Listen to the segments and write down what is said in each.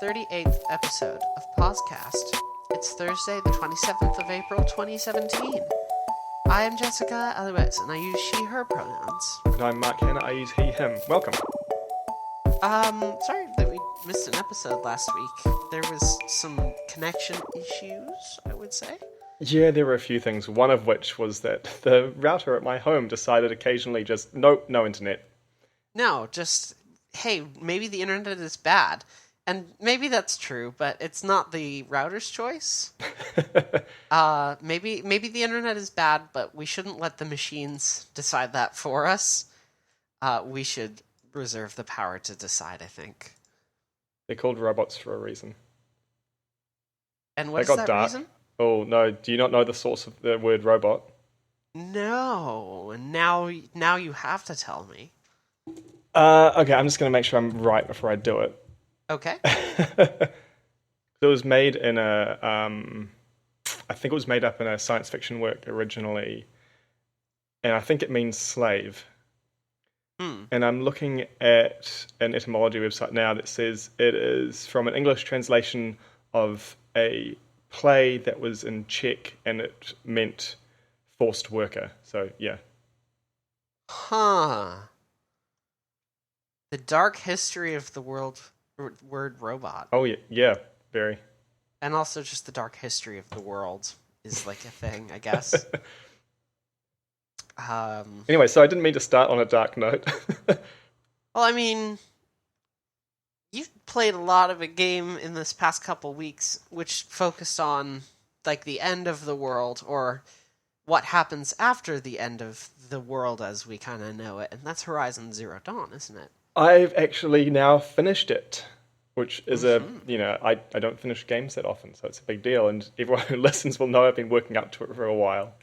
38th episode of PauseCast. It's Thursday, the 27th of April, 2017. I am Jessica Alouette, and I use she, her pronouns. And I'm Mark Hanna, I use he, him. Welcome. Sorry that we missed an episode last week. There was some connection issues, I would say. Yeah, there were a few things, one of which was that the router at my home decided occasionally just, nope, no internet. No, just, hey, maybe the internet is bad. And maybe that's true, but it's not the router's choice. Maybe the internet is bad, but we shouldn't let the machines decide that for us. We should reserve the power to decide, I think. They're called robots for a reason. And what is that reason? Oh, no, do you not know the source of the word robot? No, and now you have to tell me. Okay, I'm just going to make sure I'm right before I do it. Okay. It was made in I think it was made up in a science fiction work originally, and I think it means slave. And I'm looking at an etymology website now that says it is from an English translation of a play that was in Czech, and it meant forced worker. So, yeah. Huh. The dark history of the word robot. Oh, yeah, very. And also just the dark history of the world is like a thing, I guess. Anyway, so I didn't mean to start on a dark note. Well, I mean, you've played a lot of a game in this past couple weeks, which focused on, like, the end of the world, or what happens after the end of the world as we kind of know it, and that's Horizon Zero Dawn, isn't it? I've actually now finished it, which is I don't finish games that often, so it's a big deal, and everyone who listens will know I've been working up to it for a while.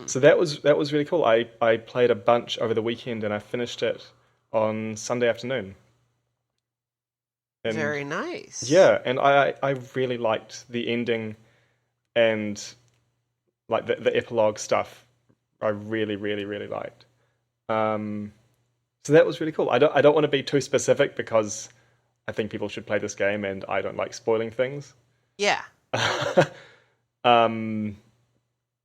So that was really cool. I played a bunch over the weekend, and I finished it on Sunday afternoon. And very nice. Yeah, and I really liked the ending and like the epilogue stuff. I really, really, really liked. So that was really cool. I don't want to be too specific because I think people should play this game, and I don't like spoiling things. Yeah.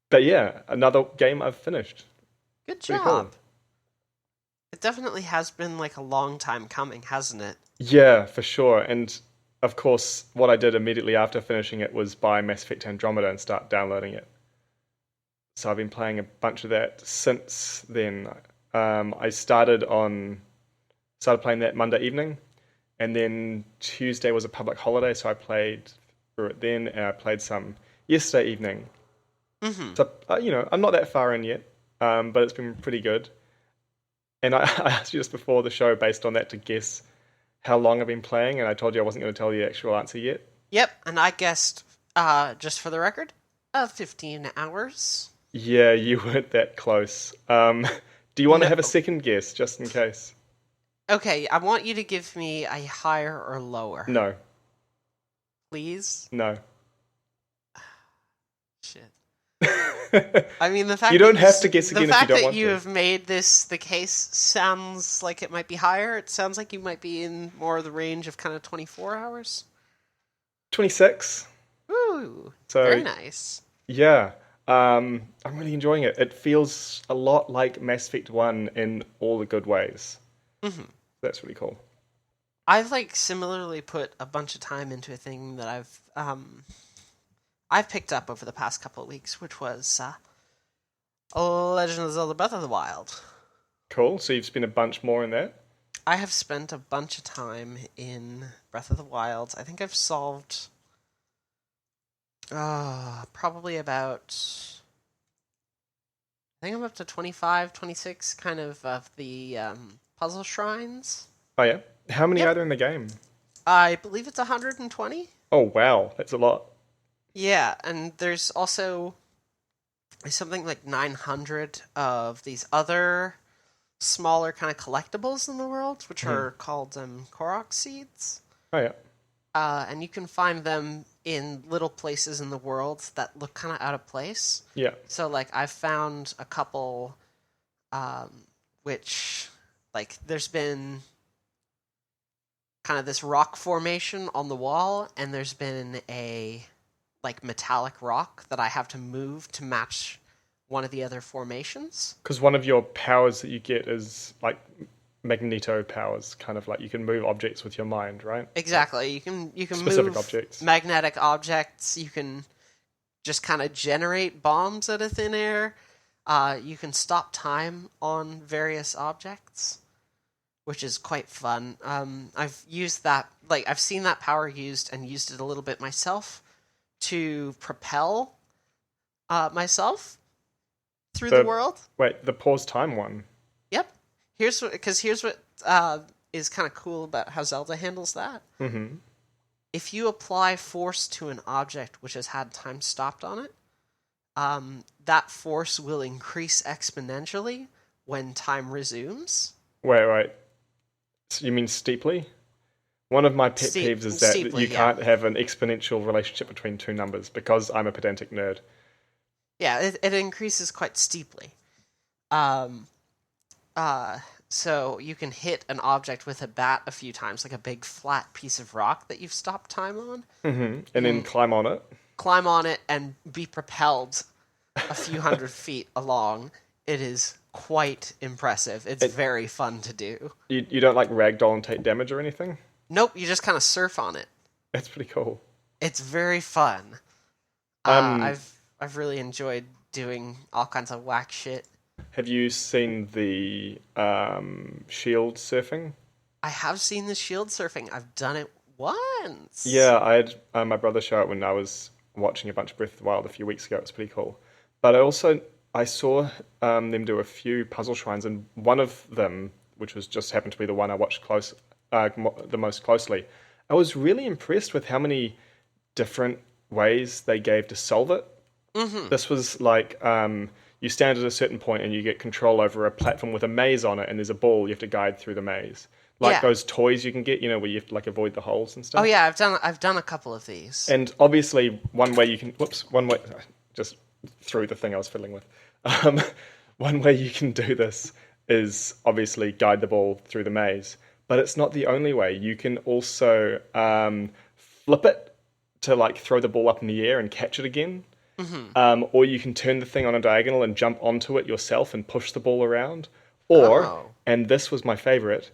But yeah, another game I've finished. Good job. Cool. It definitely has been like a long time coming, hasn't it? Yeah, for sure. And of course, what I did immediately after finishing it was buy Mass Effect Andromeda and start downloading it. So I've been playing a bunch of that since then. I started playing that Monday evening, and then Tuesday was a public holiday, so I played through it then, and I played some yesterday evening. So, I'm not that far in yet, but it's been pretty good. And I asked you just before the show, based on that, to guess how long I've been playing, and I told you I wasn't going to tell you the actual answer yet. Yep, and I guessed, just for the record, 15 hours. Yeah, you weren't that close. Do you want to have a second guess, just in case? Okay, I want you to give me a higher or lower. No. Please? No. Shit. I mean, the fact you don't have to guess again if you don't want to. The fact that you have made this the case sounds like it might be higher. It sounds like you might be in more of the range of kind of 24 hours. 26. Ooh, so, very nice. Yeah. I'm really enjoying it. It feels a lot like Mass Effect 1 in all the good ways. That's really cool. I've similarly put a bunch of time into a thing that I've picked up over the past couple of weeks, which was Legend of Zelda Breath of the Wild. Cool. So you've spent a bunch more in that? I have spent a bunch of time in Breath of the Wild. I think I've solved probably about... I think I'm up to 25, 26 kind of the puzzle shrines. Oh, yeah? How many are there in the game? I believe it's 120. Oh, wow. That's a lot. Yeah, and there's also something like 900 of these other smaller kind of collectibles in the world, which are called Korok seeds. Oh, yeah. And you can find them in little places in the world that look kind of out of place. Yeah. So, I've found a couple which, there's been kind of this rock formation on the wall, and there's been a like metallic rock that I have to move to match one of the other formations. Because one of your powers that you get is like magneto powers, kind of like you can move objects with your mind, right? Exactly. You can Specific move objects. magnetic objects. You can just kind of generate bombs out of thin air. You can stop time on various objects, which is quite fun. I've used that, like, I've seen that power used and used it a little bit myself to propel myself through the world. Wait, the pause time one. Yep. Here's what is kind of cool about how Zelda handles that. Mm-hmm. If you apply force to an object which has had time stopped on it, that force will increase exponentially when time resumes. Wait. So you mean steeply? One of my pet peeves is that you can't have an exponential relationship between two numbers because I'm a pedantic nerd. Yeah, it increases quite steeply. So you can hit an object with a bat a few times, like a big flat piece of rock that you've stopped time on. Mm-hmm. And then climb on it. Climb on it and be propelled a few hundred feet along. It is quite impressive. It's very fun to do. You don't like ragdoll and take damage or anything? Nope, you just kind of surf on it. That's pretty cool. It's very fun. I've really enjoyed doing all kinds of whack shit. Have you seen the shield surfing? I have seen the shield surfing. I've done it once. Yeah, I had my brother show it when I was watching a bunch of Breath of the Wild a few weeks ago. It was pretty cool. But I saw them do a few puzzle shrines, and one of them, which was just happened to be the one I watched the most closely, I was really impressed with how many different ways they gave to solve it. Mm-hmm. This was like you stand at a certain point and you get control over a platform with a maze on it, and there's a ball you have to guide through the maze. Like those toys you can get, where you have to like avoid the holes and stuff. Oh yeah, I've done a couple of these. And obviously, one way just through the thing I was fiddling with. One way you can do this is obviously guide the ball through the maze, but it's not the only way. You can also flip it to like throw the ball up in the air and catch it again. Mm-hmm. Or you can turn the thing on a diagonal and jump onto it yourself and push the ball around. Or, and this was my favorite,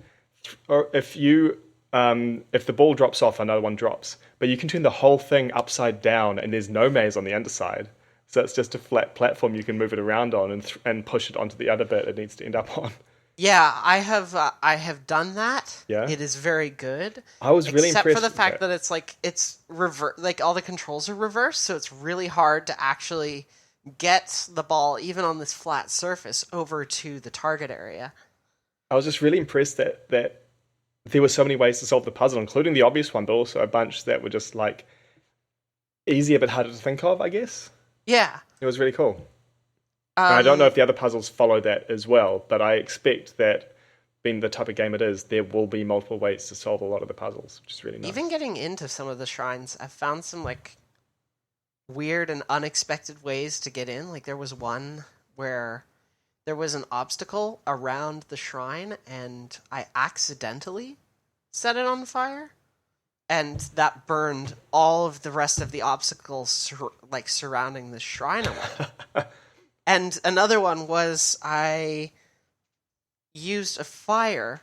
if the ball drops off, another one drops. But you can turn the whole thing upside down and there's no maze on the underside. So it's just a flat platform you can move it around on and push it onto the other bit it needs to end up on. Yeah, I have done that. Yeah, it is very good. I was really impressed, except for the fact that it's reverse. Like all the controls are reversed, so it's really hard to actually get the ball, even on this flat surface, over to the target area. I was just really impressed that there were so many ways to solve the puzzle, including the obvious one, but also a bunch that were just like easier but harder to think of, I guess. Yeah, it was really cool. I don't know if the other puzzles follow that as well, but I expect that, being the type of game it is, there will be multiple ways to solve a lot of the puzzles, which is really nice. Even getting into some of the shrines, I've found some like weird and unexpected ways to get in. Like there was one where there was an obstacle around the shrine, and I accidentally set it on fire, and that burned all of the rest of the obstacles surrounding the shrine away. And another one was I used a fire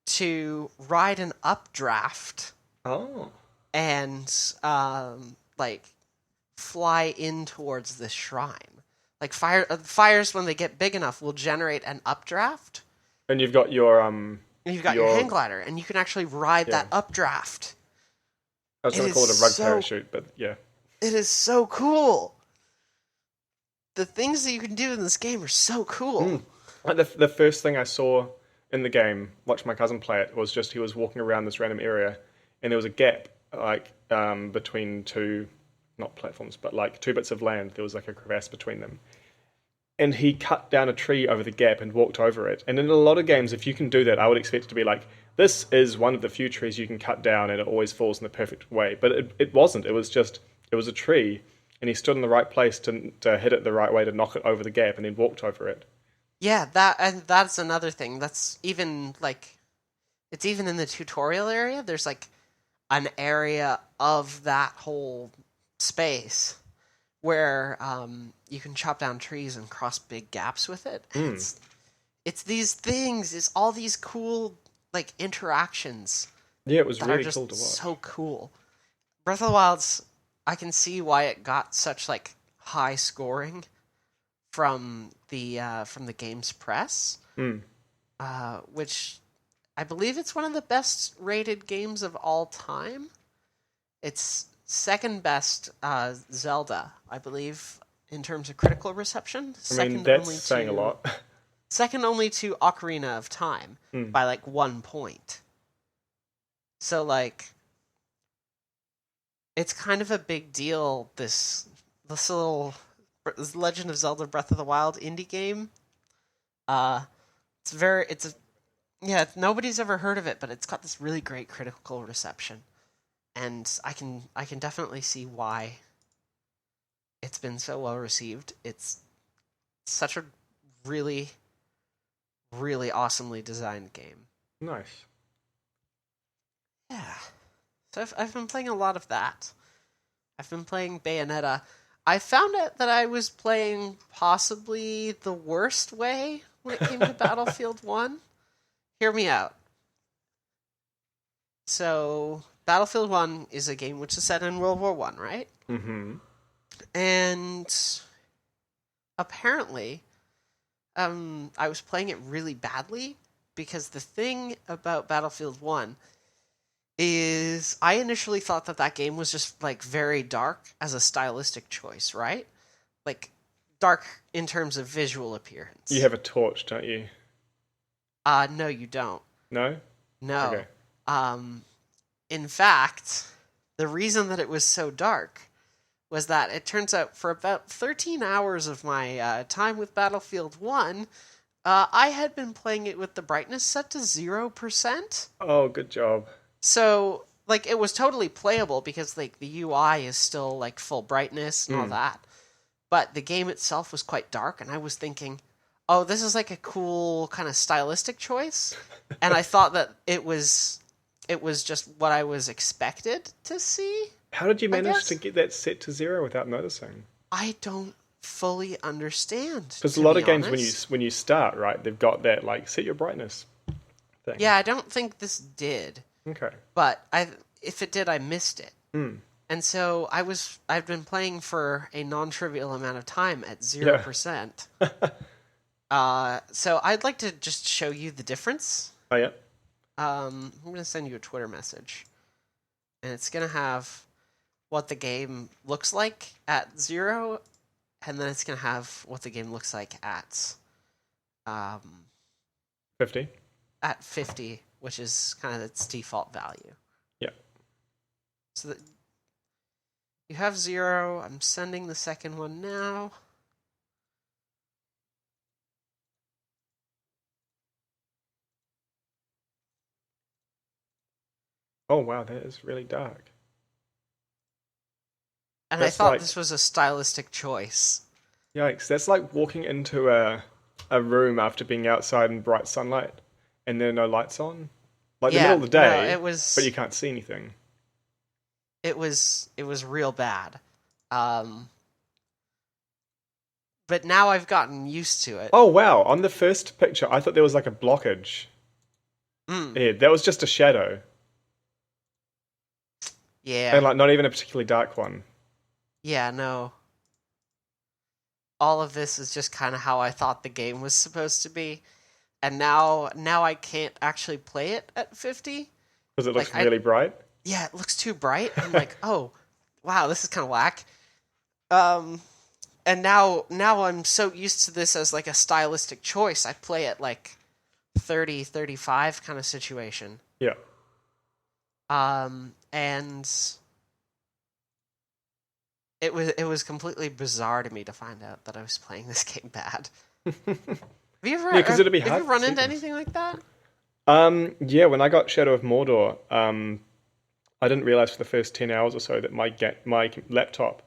to ride an updraft. Oh. And fly in towards the shrine. Like fires when they get big enough will generate an updraft. And you've got your your hang glider, and you can actually ride that updraft. I was going to call it a rug parachute, but yeah. It is so cool. The things that you can do in this game are so cool. Like the first thing I saw in the game, watched my cousin play it, was just he was walking around this random area, and there was a gap between two, not platforms, but like two bits of land. There was like a crevasse between them. And he cut down a tree over the gap and walked over it. And in a lot of games, if you can do that, I would expect it to be like, this is one of the few trees you can cut down and it always falls in the perfect way. But it wasn't. It was a tree, and he stood in the right place to hit it the right way to knock it over the gap, and then walked over it. Yeah, that's another thing. That's even like It's even in the tutorial area. There's like an area of that whole space where you can chop down trees and cross big gaps with it. And it's these things. It's all these cool like interactions. Yeah, it was that really are just cool to watch. so cool. Breath of the Wild's, I can see why it got such like high scoring from the game's press, which I believe it's one of the best rated games of all time. It's second best Zelda, I believe, in terms of critical reception. I mean, that's saying a lot. Second only to Ocarina of Time by like 1 point. So like, it's kind of a big deal. This Legend of Zelda Breath of the Wild indie game. Nobody's ever heard of it, but it's got this really great critical reception, and I can definitely see why it's been so well received. It's such a really, really awesomely designed game. Nice. Yeah. So I've been playing a lot of that. I've been playing Bayonetta. I found out that I was playing possibly the worst way when it came to Battlefield 1. Hear me out. So, Battlefield 1 is a game which is set in World War I, right? Mm-hmm. And apparently, I was playing it really badly because the thing about Battlefield 1 is I initially thought that game was just like very dark as a stylistic choice, right? Like dark in terms of visual appearance. You have a torch, don't you? No, you don't. No? No. Okay. In fact, the reason that it was so dark was that it turns out for about 13 hours of my time with Battlefield 1, I had been playing it with the brightness set to 0%. Oh, good job. So, like, it was totally playable because, like, the UI is still, like, full brightness and all that. But the game itself was quite dark, and I was thinking, oh, this is, like, a cool kind of stylistic choice. And I thought that it was just what I was expected to see. How did you manage to get that set to 0 without noticing? I don't fully understand. Because a lot of games, when you start, right, they've got that, like, set your brightness thing. Yeah, I don't think this did. Okay. But if it did, I missed it. And so I've been playing for a non-trivial amount of time at 0%. So I'd like to just show you the difference. Oh, yeah? I'm going to send you a Twitter message. And it's going to have what the game looks like at 0, and then it's going to have what the game looks like at 50? At 50, which is kind of its default value. Yeah. So that you have 0. I'm sending the second one now. Oh, wow, that is really dark. And I thought this was a stylistic choice. Yikes, that's like walking into a room after being outside in bright sunlight and there are no lights on. Like the middle of the day, but you can't see anything. It was real bad. But now I've gotten used to it. Oh, wow, on the first picture, I thought there was like a blockage. Yeah, that was just a shadow. Yeah. And like not even a particularly dark one. Yeah, no. All of this is just kind of how I thought the game was supposed to be. And now I can't actually play it at 50. Because it looks really bright? Yeah, it looks too bright. I'm like, oh, wow, this is kind of whack. And now I'm so used to this as like a stylistic choice. I play it like 30, 35 kind of situation. Yeah. And it was completely bizarre to me to find out that I was playing this game bad. Have you ever? Yeah, because it'd be hard. Have you run into anything like that? Yeah, when I got Shadow of Mordor, I didn't realize for the first 10 hours or so that my laptop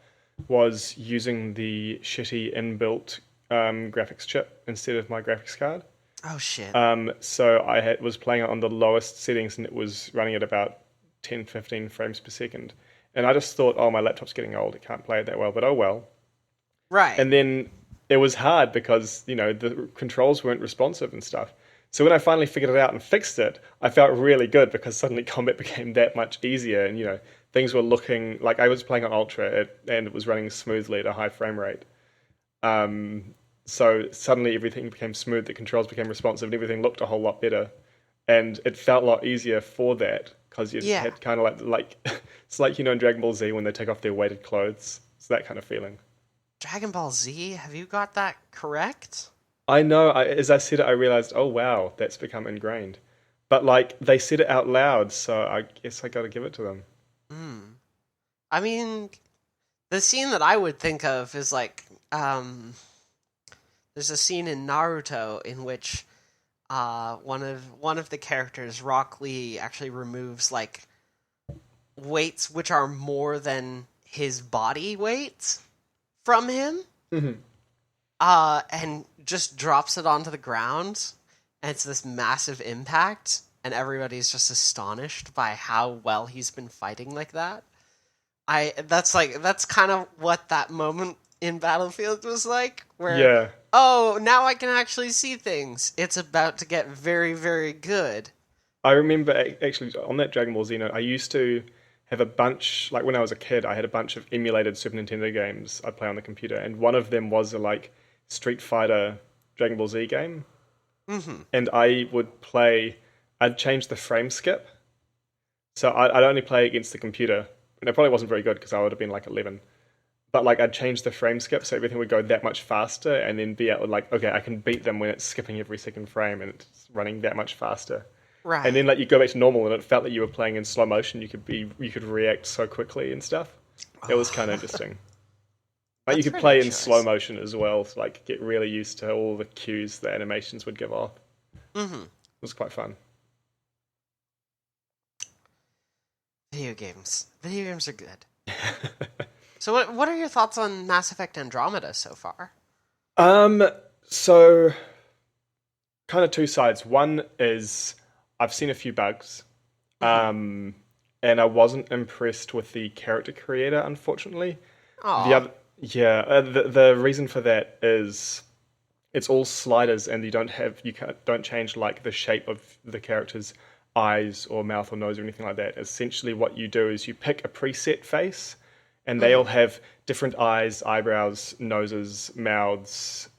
was using the shitty inbuilt graphics chip instead of my graphics card. Oh shit. So was playing it on the lowest settings, and it was running at about 10, 15 frames per second. And I just thought, oh, my laptop's getting old. It can't play it that well, but oh well. Right. And then it was hard because, the controls weren't responsive and stuff. So when I finally figured it out and fixed it, I felt really good because suddenly combat became that much easier. And, things were looking like I was playing on Ultra and it was running smoothly at a high frame rate. So suddenly everything became smooth, the controls became responsive, and everything looked a whole lot better. And it felt a lot easier for that because you Yeah. had kind of like it's like in Dragon Ball Z when they take off their weighted clothes. It's that kind of feeling. Dragon Ball Z, have you got that correct? I know. As I said it, I realized, oh wow, that's become ingrained. But like they said it out loud, so I guess I got to give it to them. I mean, the scene that I would think of is like, there's a scene in Naruto in which one of the characters, Rock Lee, actually removes like weights which are more than his body weight from him, and just drops it onto the ground, and it's this massive impact, and everybody's just astonished by how well he's been fighting like that. That's kind of what that moment in Battlefield was like, where Yeah. oh, now I can actually see things. It's about to get very, very good. I remember actually on that Dragon Ball Z note, I used to have a bunch, like when I was a kid, I had a bunch of emulated Super Nintendo games I'd play on the computer, and one of them was a like Street Fighter Dragon Ball Z game. And I'd change the frame skip. So I'd only play against the computer, and it probably wasn't very good because I would have been like 11. But like I'd change the frame skip so everything would go that much faster, and then be able like, okay, I can beat them when it's skipping every second frame and it's running that much faster. Right. And then like you go back to normal, and it felt like you were playing in slow motion. You could react so quickly and stuff. It was kind of interesting. Like you That's could play pretty in choice. slow motion as well, to like get really used to all the cues the animations would give off. It was quite fun. Video games. Video games are good. So what are your thoughts on Mass Effect Andromeda so far? So kind of two sides. One is I've seen a few bugs, and I wasn't impressed with the character creator, unfortunately. Oh, The reason for that is it's all sliders, and don't change like the shape of the character's eyes or mouth or nose or anything like that. Essentially, what you do is you pick a preset face, and they all have different eyes, eyebrows, noses, mouths,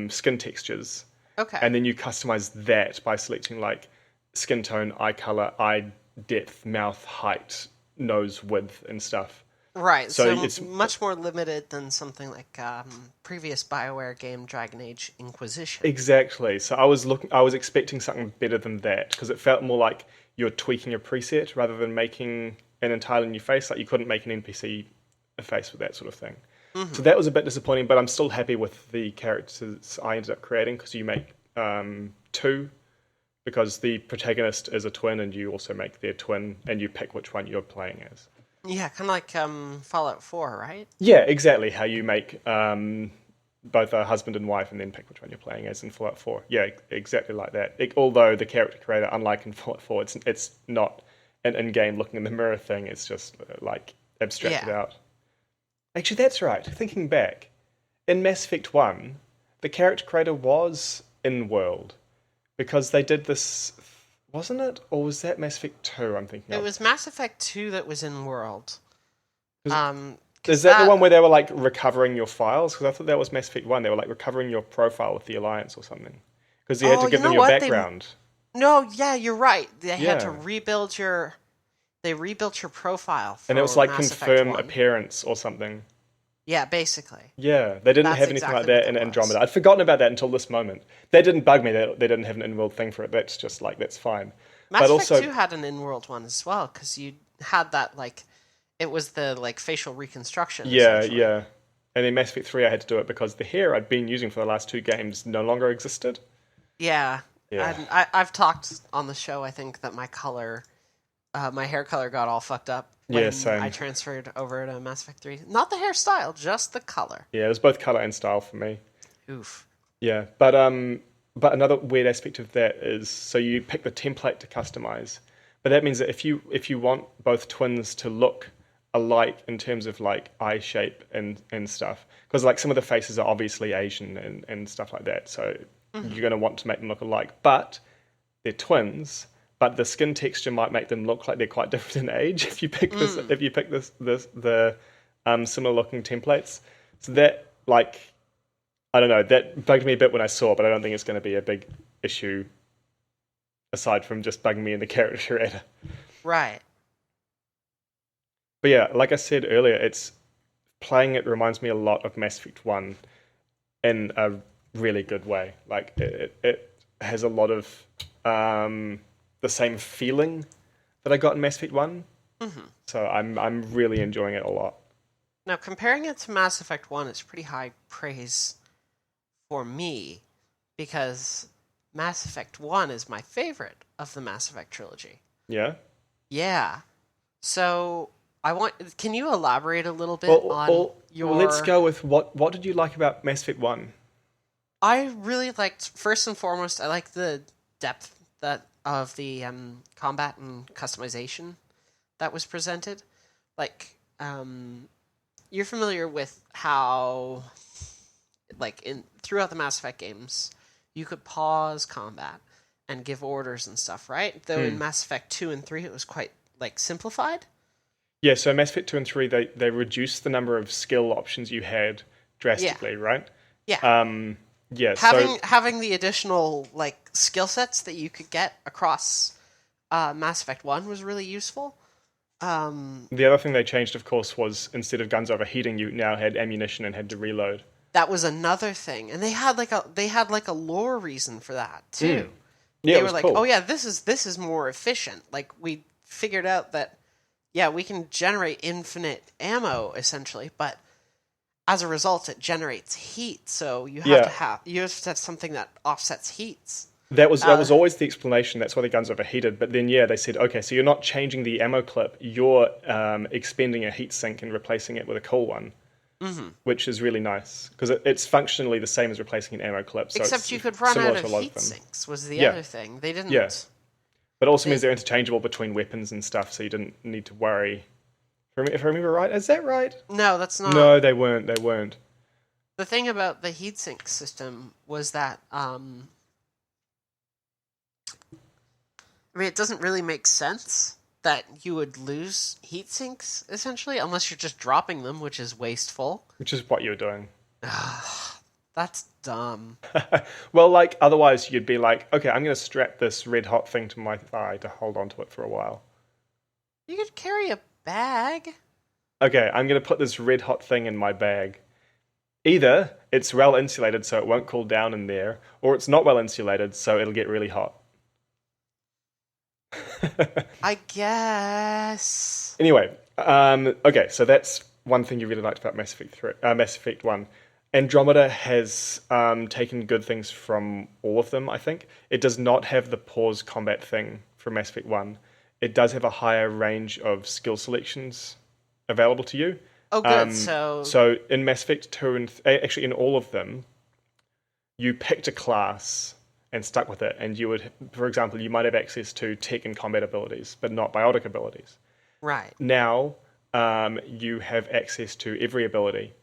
skin textures. okay. And then you customize that by selecting like skin tone, eye color, eye depth, mouth height, nose width, and stuff. Right, So so it's much more limited than something like previous BioWare game, Dragon Age Inquisition. exactly. So I was expecting something better than that because it felt more like you're tweaking a preset rather than making an entirely new face. Like you couldn't make an NPC a face with that sort of thing. So that was a bit disappointing, but I'm still happy with the characters I ended up creating because you make two, because the protagonist is a twin and you also make their twin and you pick which one you're playing as. Yeah, kind of like Fallout 4, right? Yeah, exactly. How you make both a husband and wife and then pick which one you're playing as in Fallout 4. Yeah, exactly like that. Although the character creator, unlike in Fallout 4, it's not an in-game looking in the mirror thing. It's just like abstracted out. Actually, that's right. Thinking back, in Mass Effect 1, the character creator was in-world because they did this, wasn't it? Or was that Mass Effect 2 I'm thinking of? It was Mass Effect 2 that was in world. Is that the one where they were like recovering your files? Because I thought that was Mass Effect 1. They were like recovering your profile with the Alliance or something. Because you had to give them your background. No, yeah, you're right. They had to Yeah. rebuild your... They rebuilt your profile for And it was like Mass Effect confirm 1. appearance or something. Yeah, basically. Yeah, they didn't That's have anything exactly like that what in that Andromeda. was. I'd forgotten about that until this moment. That didn't bug me that they didn't have an in-world thing for it. That's just like, that's fine. Mass But Effect also, 2 had an in-world one as well, because you had that, like... It was the, like, facial reconstruction, yeah, essentially. yeah. And in Mass Effect 3 I had to do it because the hair I'd been using for the last two games no longer existed. Yeah. Yeah. I've talked on the show, I think, that my color... my hair color got all fucked up when Yeah, same. I transferred over to Mass Effect 3. Not the hairstyle, just the color. Yeah, it was both color and style for me. Oof. Yeah, but another weird aspect of that is, so you pick the template to customize, but that means that if you want both twins to look alike in terms of like eye shape and stuff, because like some of the faces are obviously Asian and stuff like that, so you're going to want to make them look alike, but they're twins, but the skin texture might make them look like they're quite different in age if you pick the similar looking templates. So that, like, I don't know, that bugged me a bit when I saw it, but I don't think it's going to be a big issue aside from just bugging me in the character creator. Right. But yeah, like I said earlier, it's playing it reminds me a lot of Mass Effect 1 in a really good way. Like it has a lot of the same feeling that I got in Mass Effect 1. Mm-hmm. So I'm really enjoying it a lot. Now, comparing it to Mass Effect 1 is pretty high praise for me, because Mass Effect 1 is my favorite of the Mass Effect trilogy. Yeah? Yeah. So, can you elaborate a little bit on your... Let's go with what did you like about Mass Effect 1? I really liked, first and foremost, I like the depth of the combat and customization that was presented. Like, you're familiar with how, like, throughout the Mass Effect games, you could pause combat and give orders and stuff, right? Though in Mass Effect 2 and 3, it was quite, like, simplified. Yeah, so Mass Effect 2 and 3, they reduced the number of skill options you had drastically, right? Yeah. Yeah. Having the additional, like, skill sets that you could get across Mass Effect 1 was really useful. The other thing they changed, of course, was instead of guns overheating, you now had ammunition and had to reload. That was another thing, and they had a lore reason for that too. Yeah, they it were was like, cool. "Oh yeah, this is more efficient." Like, we figured out that we can generate infinite ammo essentially, but as a result, it generates heat. So you have to have something that offsets heats. That was always the explanation. That's why the guns overheated. But then, they said, okay, so you're not changing the ammo clip. You're expending a heat sink and replacing it with a cool one, which is really nice because it's functionally the same as replacing an ammo clip. So except you could run out of heat sinks was the other thing. They didn't. Yeah. But it also means they're interchangeable between weapons and stuff, so you didn't need to worry. If I remember right, is that right? No, that's not. No, they weren't. They weren't. The thing about the heatsink system was that, it doesn't really make sense that you would lose heat sinks, essentially, unless you're just dropping them, which is wasteful. Which is what you're doing. That's dumb. Well, like, otherwise you'd be like, okay, I'm going to strap this red hot thing to my thigh to hold on to it for a while. You could carry a bag. Okay, I'm going to put this red hot thing in my bag. Either it's well insulated so it won't cool down in there, or it's not well insulated so it'll get really hot. I guess. Anyway, okay, so that's one thing you really liked about Mass Effect 1. Andromeda has taken good things from all of them, I think. It does not have the pause combat thing from Mass Effect 1. It does have a higher range of skill selections available to you. Oh, good. So in Mass Effect 2 and actually in all of them, you picked a class and stuck with it, and you would, for example, you might have access to tech and combat abilities, but not biotic abilities. Right. Now, you have access to every ability.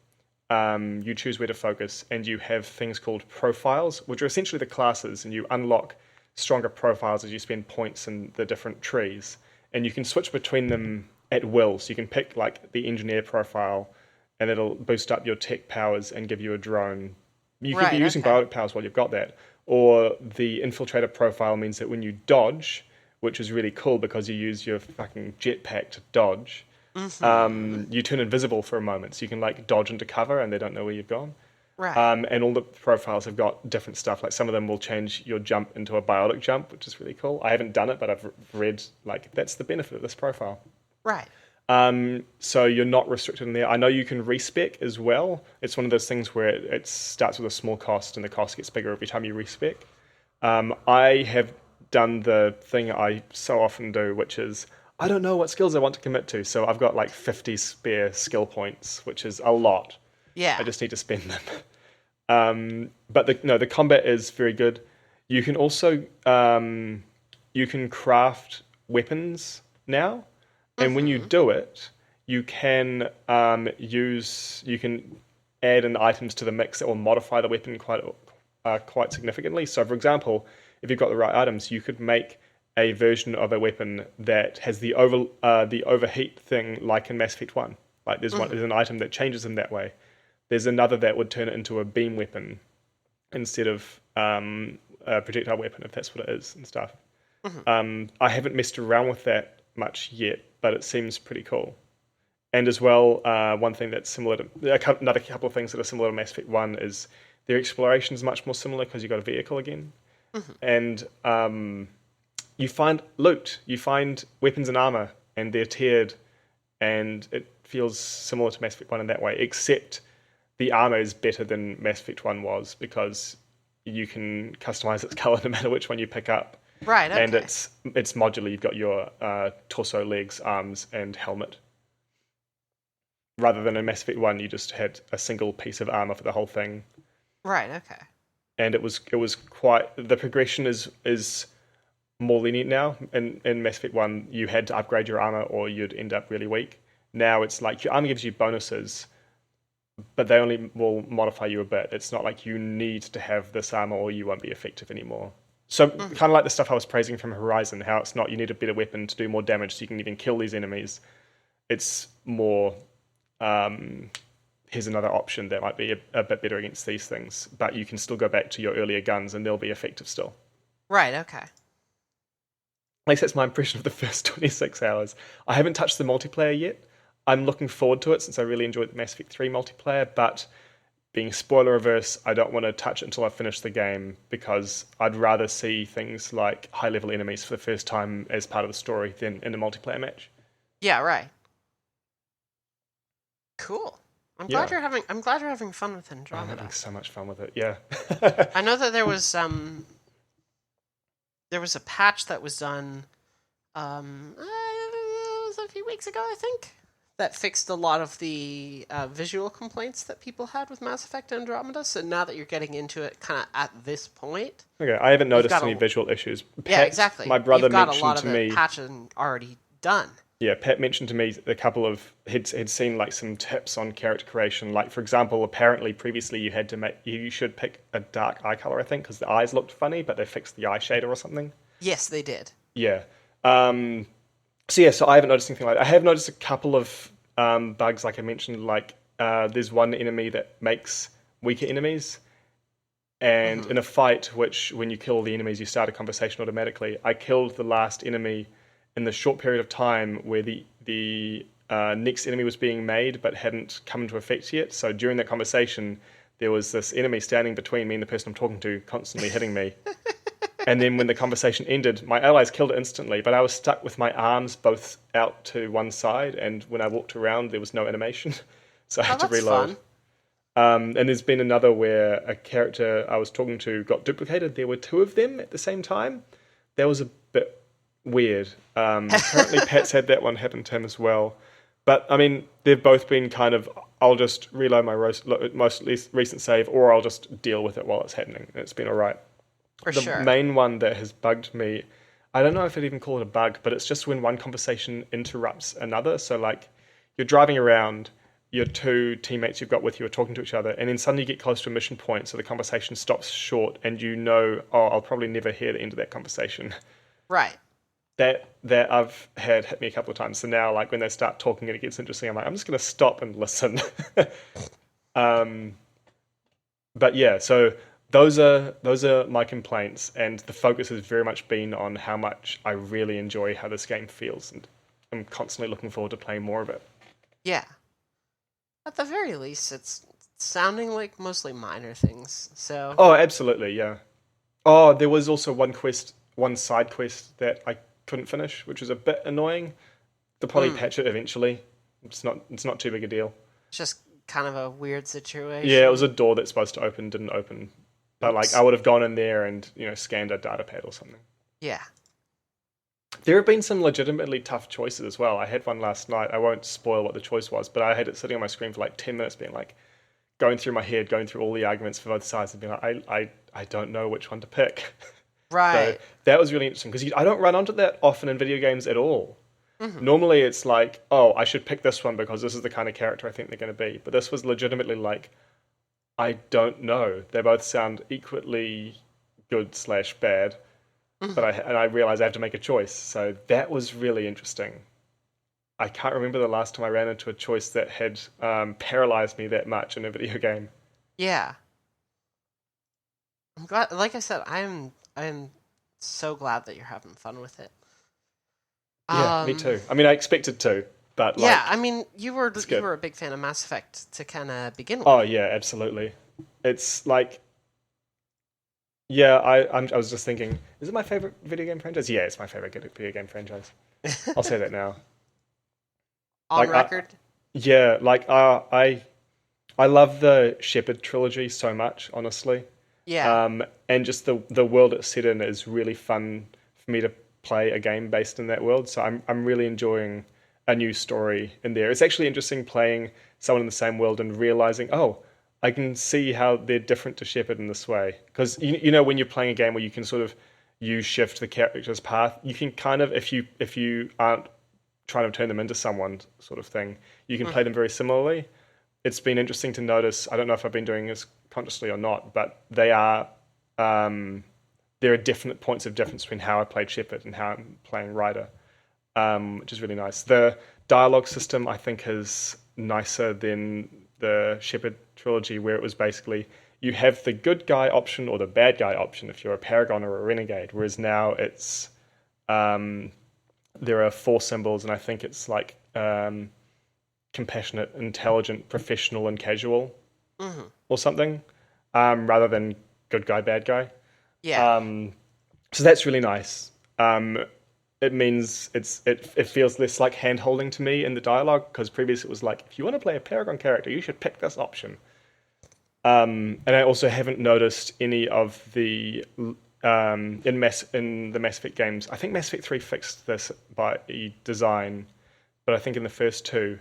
You choose where to focus, and you have things called profiles, which are essentially the classes, and you unlock stronger profiles as you spend points in the different trees, and you can switch between them at will. So you can pick like the engineer profile, and it'll boost up your tech powers and give you a drone. You could be using biotic powers while you've got that. Or the infiltrator profile means that when you dodge, which is really cool because you use your fucking jetpack to dodge, you turn invisible for a moment. So you can like dodge into cover and they don't know where you've gone. Right. And all the profiles have got different stuff. Like some of them will change your jump into a biotic jump, which is really cool. I haven't done it, but I've read like that's the benefit of this profile. Right. So you're not restricted in there. I know you can respec as well. It's one of those things where it starts with a small cost and the cost gets bigger every time you respec. I have done the thing I so often do, which is I don't know what skills I want to commit to. So I've got like 50 spare skill points, which is a lot. Yeah. I just need to spend them. But the combat is very good. You can also you can craft weapons now, and when you Mm-hmm. do it, you can add in items to the mix that will modify the weapon quite significantly. So, for example, if you've got the right items, you could make a version of a weapon that has the overheat thing, like in Mass Effect 1. Like there's Mm-hmm. an item that changes them that way. There's another that would turn it into a beam weapon instead of a projectile weapon, if that's what it is and stuff. Mm-hmm. I haven't messed around with that much yet, but it seems pretty cool. And as well, one thing that's similar to another couple of things that are similar to Mass Effect 1 is their exploration is much more similar because you've got a vehicle again. Mm-hmm. And you find loot, you find weapons and armor, and they're tiered, and it feels similar to Mass Effect 1 in that way, except the armor is better than Mass Effect 1 was because you can customize its color no matter which one you pick up. Right. And Okay. it's modular. You've got your torso, legs, arms, and helmet. Rather than in Mass Effect 1, you just had a single piece of armor for the whole thing. Right. Okay. And it was quite the progression is more lenient now. In Mass Effect 1, you had to upgrade your armor or you'd end up really weak. Now it's like your armor gives you bonuses, but they only will modify you a bit. It's not like you need to have this armor or you won't be effective anymore. So Mm-hmm. kind of like the stuff I was praising from Horizon, how it's not you need a better weapon to do more damage so you can even kill these enemies. It's more um, here's another option that might be a bit better against these things, but you can still go back to your earlier guns and they'll be effective still. Right. Okay. At least that's my impression of the first 26 hours. I haven't touched the multiplayer yet. I'm looking forward to it since I really enjoyed the Mass Effect 3 multiplayer, but being spoiler averse, I don't want to touch it until I finish the game because I'd rather see things like high level enemies for the first time as part of the story than in a multiplayer match. Yeah. Right. Cool. Yeah. I'm glad you're having fun with I'm having Andromeda. so much fun with it. Yeah. I know that there was a patch that was done it was a few weeks ago, I think, that fixed a lot of the visual complaints that people had with Mass Effect Andromeda. So now that you're getting into it kind of at this point, Okay, I haven't you've noticed got any a visual issues. yeah, Pat, exactly. my brother You've got a mentioned lot of to the me, patching already done. yeah, Pat mentioned to me a couple of had seen like some tips on character creation. Like for example, apparently previously you should pick a dark eye color, I think, because the eyes looked funny, but they fixed the eye shader or something. Yes, they did. Yeah. Um, so yeah, so I haven't noticed anything like that. I have noticed a couple of bugs, like I mentioned, like there's one enemy that makes weaker enemies. And Mm-hmm. in a fight, which when you kill the enemies, you start a conversation automatically. I killed the last enemy in the short period of time where the next enemy was being made but hadn't come into effect yet. So during that conversation, there was this enemy standing between me and the person I'm talking to, constantly hitting me. And then when the conversation ended, my allies killed it instantly, but I was stuck with my arms both out to one side, and when I walked around, there was no animation, so I Oh, had to that's reload. fun. And there's been another where a character I was talking to got duplicated. There were two of them at the same time. That was a bit weird. Apparently, Pat's had that one happen to him as well. But I mean, they've both been kind of. I'll just reload my most recent save, or I'll just deal with it while it's happening. It's been all right. For The sure. main one that has bugged me, I don't know if I'd even call it a bug, but it's just when one conversation interrupts another. So, like, you're driving around, your two teammates you've got with you are talking to each other, and then suddenly you get close to a mission point, so the conversation stops short, and you know, oh, I'll probably never hear the end of that conversation. Right. That I've had hit me a couple of times. So now, like, when they start talking and it gets interesting, I'm like, I'm just going to stop and listen. um, but yeah, so those are my complaints, and the focus has very much been on how much I really enjoy how this game feels, and I'm constantly looking forward to playing more of it. Yeah. At the very least, it's sounding like mostly minor things. So Oh, absolutely, yeah. Oh, there was also one side quest that I couldn't finish, which was a bit annoying. They'll probably mm, patch it eventually. It's not too big a deal. it's just kind of a weird Yeah, it was situation. a door that's supposed to open, didn't open. But like I Oops. would have gone in there and, scanned a data pad or something. Yeah. There have been some legitimately tough choices as well. I had one last night. I won't spoil what the choice was, but I had it sitting on my screen for like 10 minutes being like going through my head, going through all the arguments for both sides and being like, I don't know which one to pick. So Right. that was really interesting because I don't run onto that often in video games at all. Hmm. Normally it's like, oh, I should pick this one because this is the kind of character I think they're going to be. But this was legitimately like, I don't know. They both sound equally good slash bad, but Hmm. I realize I have to make a choice. So that was really interesting. I can't remember the last time I ran into a choice that had paralyzed me that much in a video game. Yeah. I'm glad. Like I said, I'm so glad that you're having fun with it. Yeah, me Um. too. I mean, I expected to, but Yeah. I like, mean, it's you good. were a big fan of Mass Effect to kind of begin with. Oh yeah, absolutely. It's like, yeah, I was just thinking, is it my favorite video game franchise? Yeah, it's my favorite video game franchise. I'll say that now. On Like, record. yeah, like I love the Shepherd trilogy so much, honestly. Yeah. And just the world it's set in is really fun for me to play a game based in that world. So I'm really enjoying a new story in there. It's actually interesting playing someone in the same world and realizing, oh, I can see how they're different to Shepard in this way. Because you know when you're playing a game where you can sort of you shift the character's path, you can kind of if you aren't trying to turn them into someone sort of thing, you can play Hmm. them very similarly. It's been interesting to notice. I don't know if I've been doing this consciously or not, but um, there are definite points of difference between how I played Shepard and how I'm playing Ryder, which is really nice. The dialogue system I think is nicer than the Shepard trilogy, where it was basically you have the good guy option or the bad guy option if you're a Paragon or a Renegade, whereas now it's um, there are four symbols, and I think it's like compassionate, intelligent, professional, and casual, Hmm. or something, rather than good guy, bad guy. Yeah. Um, so that's really nice. It means it feels less like hand holding to me in the dialogue because previously it was like if you want to play a Paragon character, you should pick this option. And I also haven't noticed any of the in the Mass Effect games. I think Mass Effect 3 fixed this by design, but I think in the first two,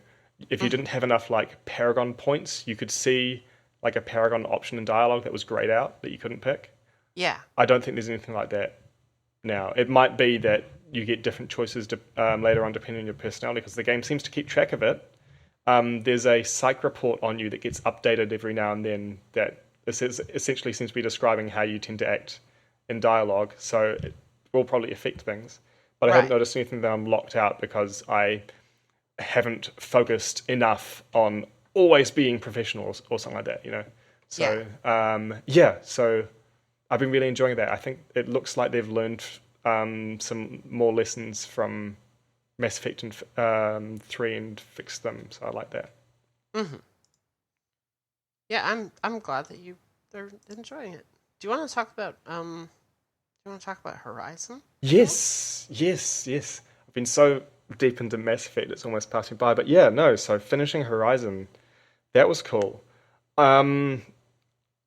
if you Hmm. didn't have enough like Paragon points, you could see like a Paragon option in dialogue that was grayed out that you couldn't pick. Yeah. I don't think there's anything like that now. It might be that you get different choices later on depending on your personality because the game seems to keep track of it. There's a psych report on you that gets updated every now and then that essentially seems to be describing how you tend to act in dialogue. So it will probably affect things. But I haven't Right. noticed anything that I'm locked out because I haven't focused enough on always being professional or something like that, you know. Yeah. So yeah, so I've been really enjoying that. I think it looks like they've learned some more lessons from Mass Effect and 3 and fixed them. So I like that. Hmm. Yeah. I'm glad that they're enjoying it. Do you want to talk about Do you want to talk about Horizon at all? Yes, yes, yes. I've been so deep into Mass Effect, it's almost passed me by. But yeah, no. So finishing Horizon, that was cool. Um,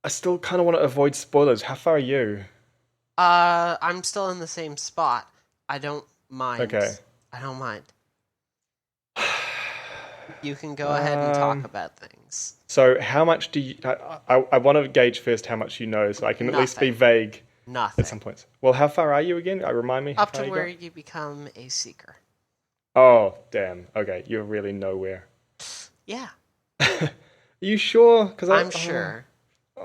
I still kind of want to avoid spoilers. How far are you? I'm still in the same spot. I don't mind. Okay. I don't mind. You can go ahead and talk Um, about things. so how much do you? I want to gauge first how much you know, so I can at least be Nothing. vague at some Nothing. points. Well, how far are you again? Remind me how Up far to you where got. you become a seeker. Oh, damn. Okay, you're really nowhere. Yeah, Are you sure? Because I'm sure.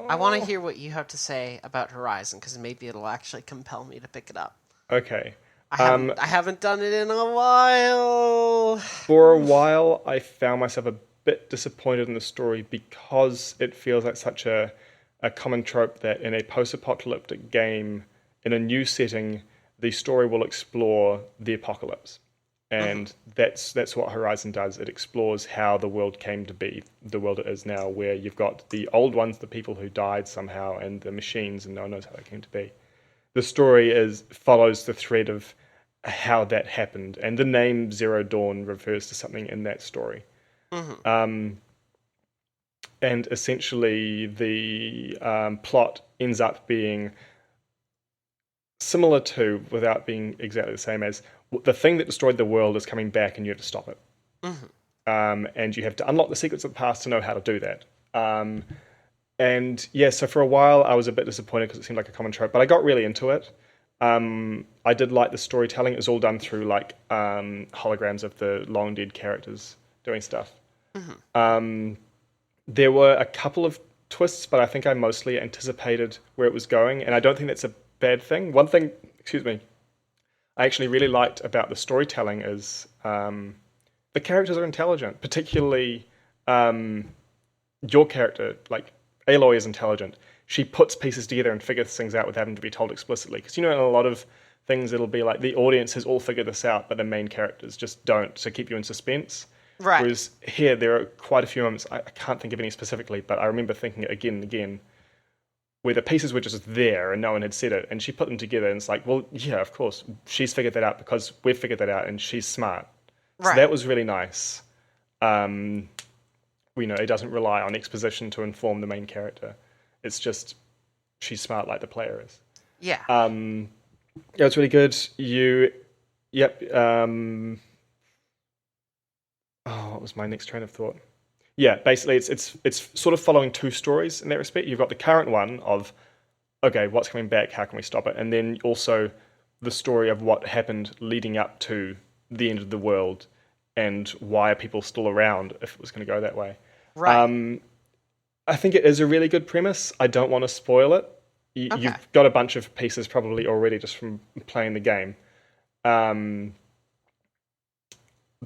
I want to oh, hear what you have to say about Horizon because maybe it'll actually compel me to pick it up. okay. I Um, haven't done it in a while. for a while, I found myself a bit disappointed in the story because it feels like such a common trope that in a post-apocalyptic game, in a new setting, the story will explore the apocalypse. Hmm. And that's what Horizon does. It explores how the world came to be, the world it is now, where you've got the old ones, the people who died somehow, and the machines, and no one knows how they came to be. The story is follows the thread of how that happened, and the name Zero Dawn refers to something in that story. Hmm. Um, and essentially, the plot ends up being similar to, without being exactly the same as, the thing that destroyed the world is coming back, and you have to stop it. Hmm. And you have to unlock the secrets of the past to know how to do that. And yeah, so for a while I was a bit disappointed because it seemed like a common trope, but I got really into it. I did like the storytelling. It was all done through like holograms of the long dead characters doing stuff. There were a couple of twists, but I think I mostly anticipated where it was going, and I don't think that's a bad thing. One thing, excuse me, I actually really liked about the storytelling is the characters are intelligent, particularly your character, like Aloy is intelligent. She puts pieces together and figures things out without having to be told explicitly. Because in a lot of things it'll be like the audience has all figured this out, but the main characters just don't, to keep you in suspense. Right. Whereas here there are quite a few moments, I can't think of any specifically, but I remember thinking it again and again, where the pieces were just there and no one had said it, and she put them together, and it's like, well, yeah, of course, she's figured that out because we've figured that out, and she's smart. Right. So that was really nice. It doesn't rely on exposition to inform the main character. It's just she's smart like the player is. Yeah. Yeah, it's really good. What was my next train of thought? Yeah, basically it's sort of following two stories in that respect. You've got the current one of, okay, what's coming back? How can we stop it? And then also the story of what happened leading up to the end of the world and why are people still around if it was going to go that way. Right. I think it is a really good premise. I don't want to spoil it. Okay. You've got a bunch of pieces probably already just from playing the game.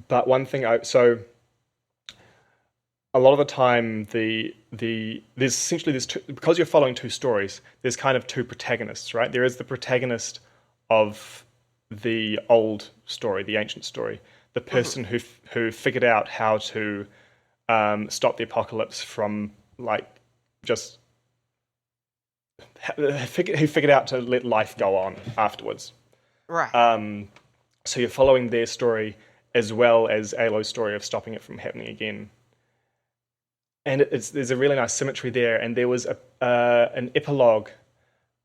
But one thing, so a lot of the time, there's two, because you're following two stories, there's kind of two protagonists, right? There is the protagonist of the old story, the ancient story, the person who figured out how to stop the apocalypse from who figured out to let life go on afterwards. Right. So you're following their story as well as Aloy's story of stopping it from happening again. And there's a really nice symmetry there. And there was an epilogue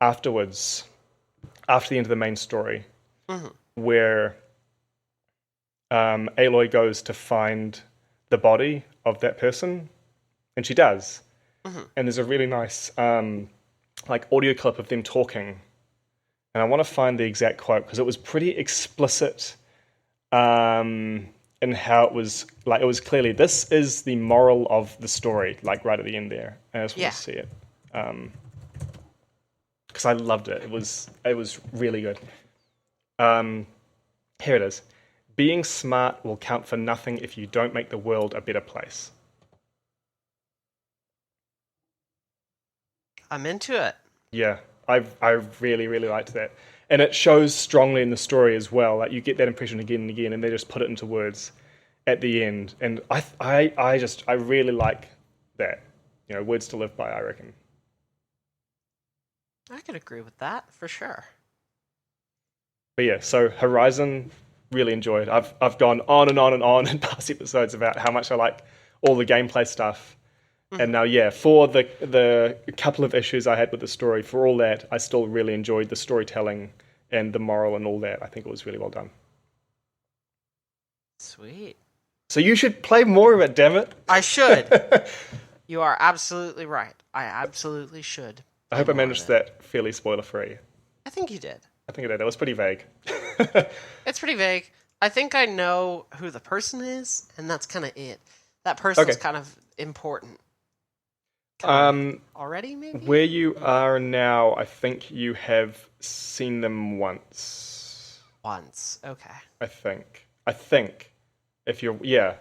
afterwards, after the end of the main story, where Aloy goes to find the body of that person, and she does. And there's a really nice audio clip of them talking. And I want to find the exact quote because it was pretty explicit in how it was clearly, this is the moral of the story, like right at the end there. And I just want to see it. Because I loved it. It was really good. Here it is. Being smart will count for nothing if you don't make the world a better place. I'm into it. Yeah, I really, really liked that. And it shows strongly in the story as well. Like you get that impression again and again, and they just put it into words at the end. And I really like that. Words to live by, I reckon. I could agree with that for sure. But yeah, so Horizon, really enjoyed. I've gone on and on and on in past episodes about how much I like all the gameplay stuff. And now, for the couple of issues I had with the story, for all that, I still really enjoyed the storytelling and the moral and all that. I think it was really well done. Sweet. So you should play more of it, damn it. I should. You are absolutely right. I absolutely should. I hope I managed that fairly spoiler-free. I think you did. I think I did. It was pretty vague. It's pretty vague. I think I know who the person is, and that's kind of it. That person's kind of important. Already, maybe? Where you are now, I think you have seen them once. Once, okay. I think. If you're, yeah,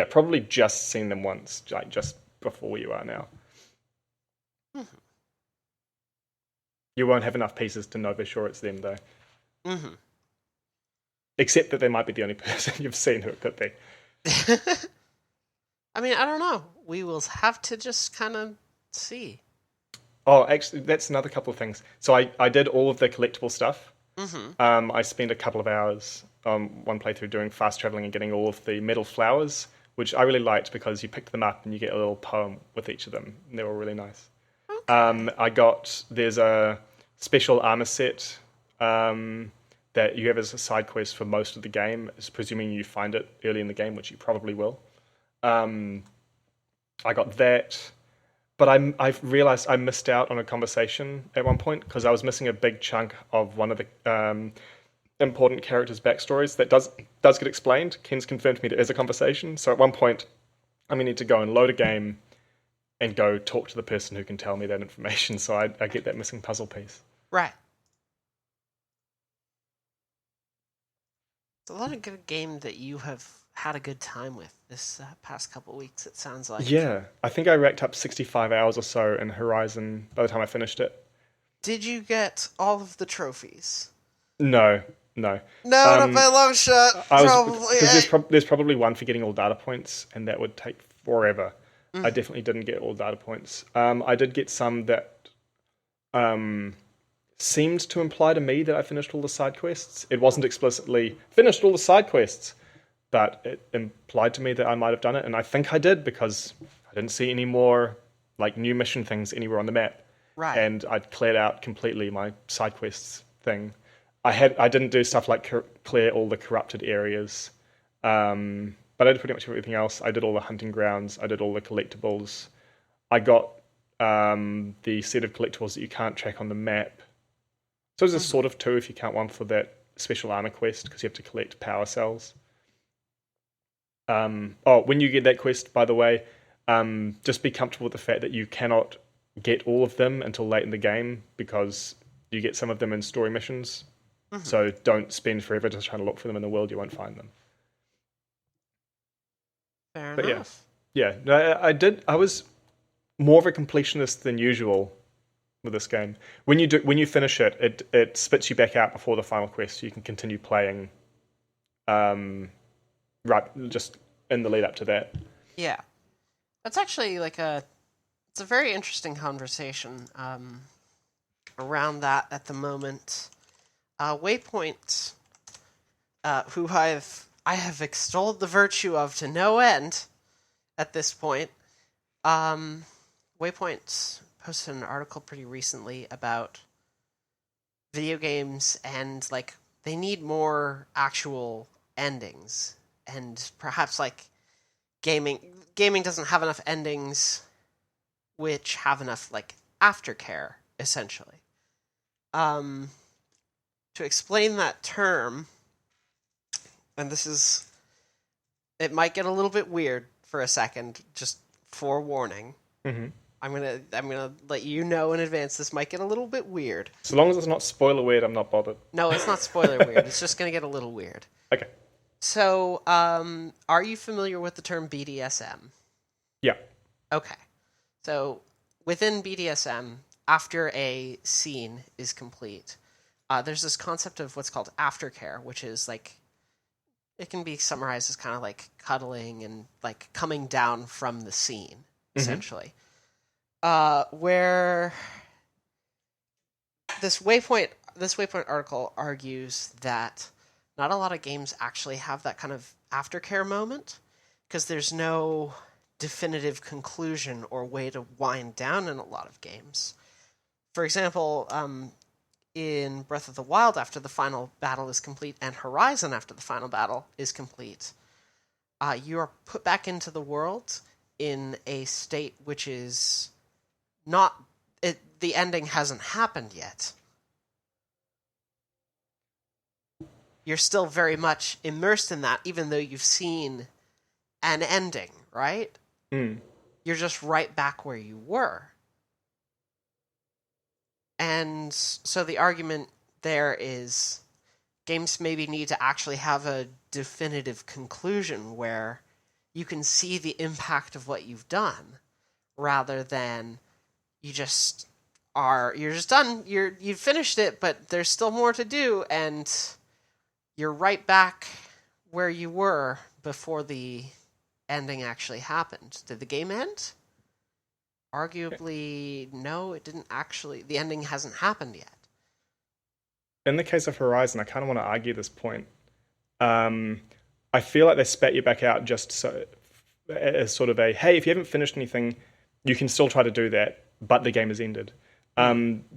probably just seen them once, like just before where you are now. You won't have enough pieces to know for sure it's them, though. Except that they might be the only person you've seen who it could be. I mean, I don't know. We will have to just kind of see. Oh, actually, that's another couple of things. So I did all of the collectible stuff. I spent a couple of hours on one playthrough doing fast traveling and getting all of the metal flowers, which I really liked because you picked them up and you get a little poem with each of them. And they were really nice. Okay. There's a special armor set that you have as a side quest for most of the game, presuming you find it early in the game, which you probably will. I got that. but I've realized I missed out on a conversation at one point because I was missing a big chunk of one of the important characters' backstories that does get explained. Ken's confirmed to me there is a conversation. So at one point, I'm gonna need to go and load a game and go talk to the person who can tell me that information. So I get that missing puzzle piece. Right. It's a lot of good game that you have had a good time with this past couple weeks, it sounds like. Yeah, I think I racked up 65 hours or so in Horizon by the time I finished it. Did you get all of the trophies? No. No, not by a long shot. Probably. Because there's probably one for getting all data points, and that would take forever. I definitely didn't get all data points. I did get some that seemed to imply to me that I finished all the side quests. It wasn't explicitly finished all the side quests, but it implied to me that I might have done it, and I think I did because I didn't see any more like new mission things anywhere on the map. Right. And I'd cleared out completely my side quests thing. I didn't do stuff like clear all the corrupted areas, but I did pretty much everything else. I did all the hunting grounds. I did all the collectibles. I got the set of collectibles that you can't track on the map. So there's a sort of two if you count one for that special armor quest because you have to collect power cells. When you get that quest, by the way, just be comfortable with the fact that you cannot get all of them until late in the game because you get some of them in story missions. So don't spend forever just trying to look for them in the world. You won't find them. Fair But enough. yeah. No, I was more of a completionist than usual with this game. When you finish it, it spits you back out before the final quest, so you can continue playing. Right, just in the lead up to that. Yeah, that's actually it's a very interesting conversation around that at the moment. Waypoint, who I have extolled the virtue of to no end at this point. Waypoint posted an article pretty recently about video games and they need more actual endings, and perhaps gaming doesn't have enough endings which have enough aftercare, essentially. To explain that term, and it might get a little bit weird for a second, just forewarning. Mm-hmm. I'm gonna let you know in advance this might get a little bit weird. So long as it's not spoiler weird, I'm not bothered. No, it's not spoiler weird. It's just gonna get a little weird. Okay. So, are you familiar with the term BDSM? Yeah. Okay. So, within BDSM, after a scene is complete, there's this concept of what's called aftercare, which is it can be summarized as kind of like cuddling and coming down from the scene, essentially. Where this Waypoint article argues that not a lot of games actually have that kind of aftercare moment because there's no definitive conclusion or way to wind down in a lot of games. For example, in Breath of the Wild, after the final battle is complete, and Horizon, after the final battle is complete, you are put back into the world in a state which is not... the ending hasn't happened yet. You're still very much immersed in that, even though you've seen an ending, right? Mm. You're just right back where you were. And so the argument there is games maybe need to actually have a definitive conclusion where you can see the impact of what you've done rather than you're just done. You've finished it, but there's still more to do, and you're right back where you were before the ending actually happened. Did the game end? Arguably, no, it didn't actually. The ending hasn't happened yet. In the case of Horizon, I kind of want to argue this point. I feel like they spat you back out just so as sort of a, hey, if you haven't finished anything, you can still try to do that, but the game has ended.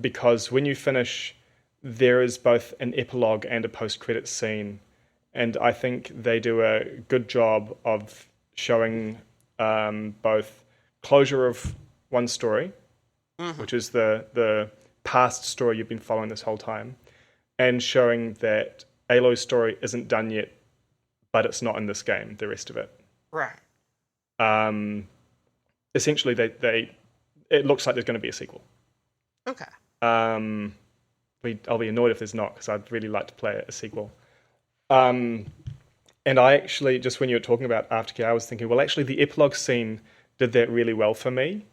Because when you finish, there is both an epilogue and a post-credits scene, and I think they do a good job of showing both closure of one story, which is the past story you've been following this whole time, and showing that Aloy's story isn't done yet, but it's not in this game, the rest of it. Right. Essentially, it looks like there's going to be a sequel. Okay. I'll be annoyed if there's not, because I'd really like to play a sequel. And I actually, just when you were talking about Aftercare, I was thinking, well, actually, the epilogue scene did that really well for me.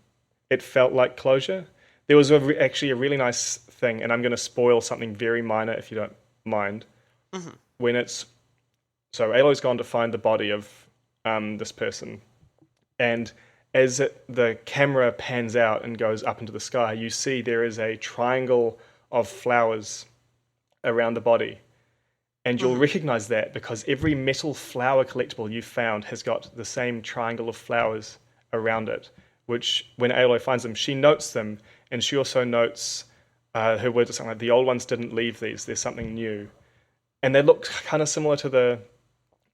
It felt like closure. There was actually a really nice thing, and I'm going to spoil something very minor if you don't mind. When so Aloy's gone to find the body of this person, and as the camera pans out and goes up into the sky, you see there is a triangle of flowers around the body. And you'll recognize that because every metal flower collectible you've found has got the same triangle of flowers around it, which when Aloy finds them, she notes them, and she also notes her words are something like, the old ones didn't leave these, there's something new. And they look kind of similar to the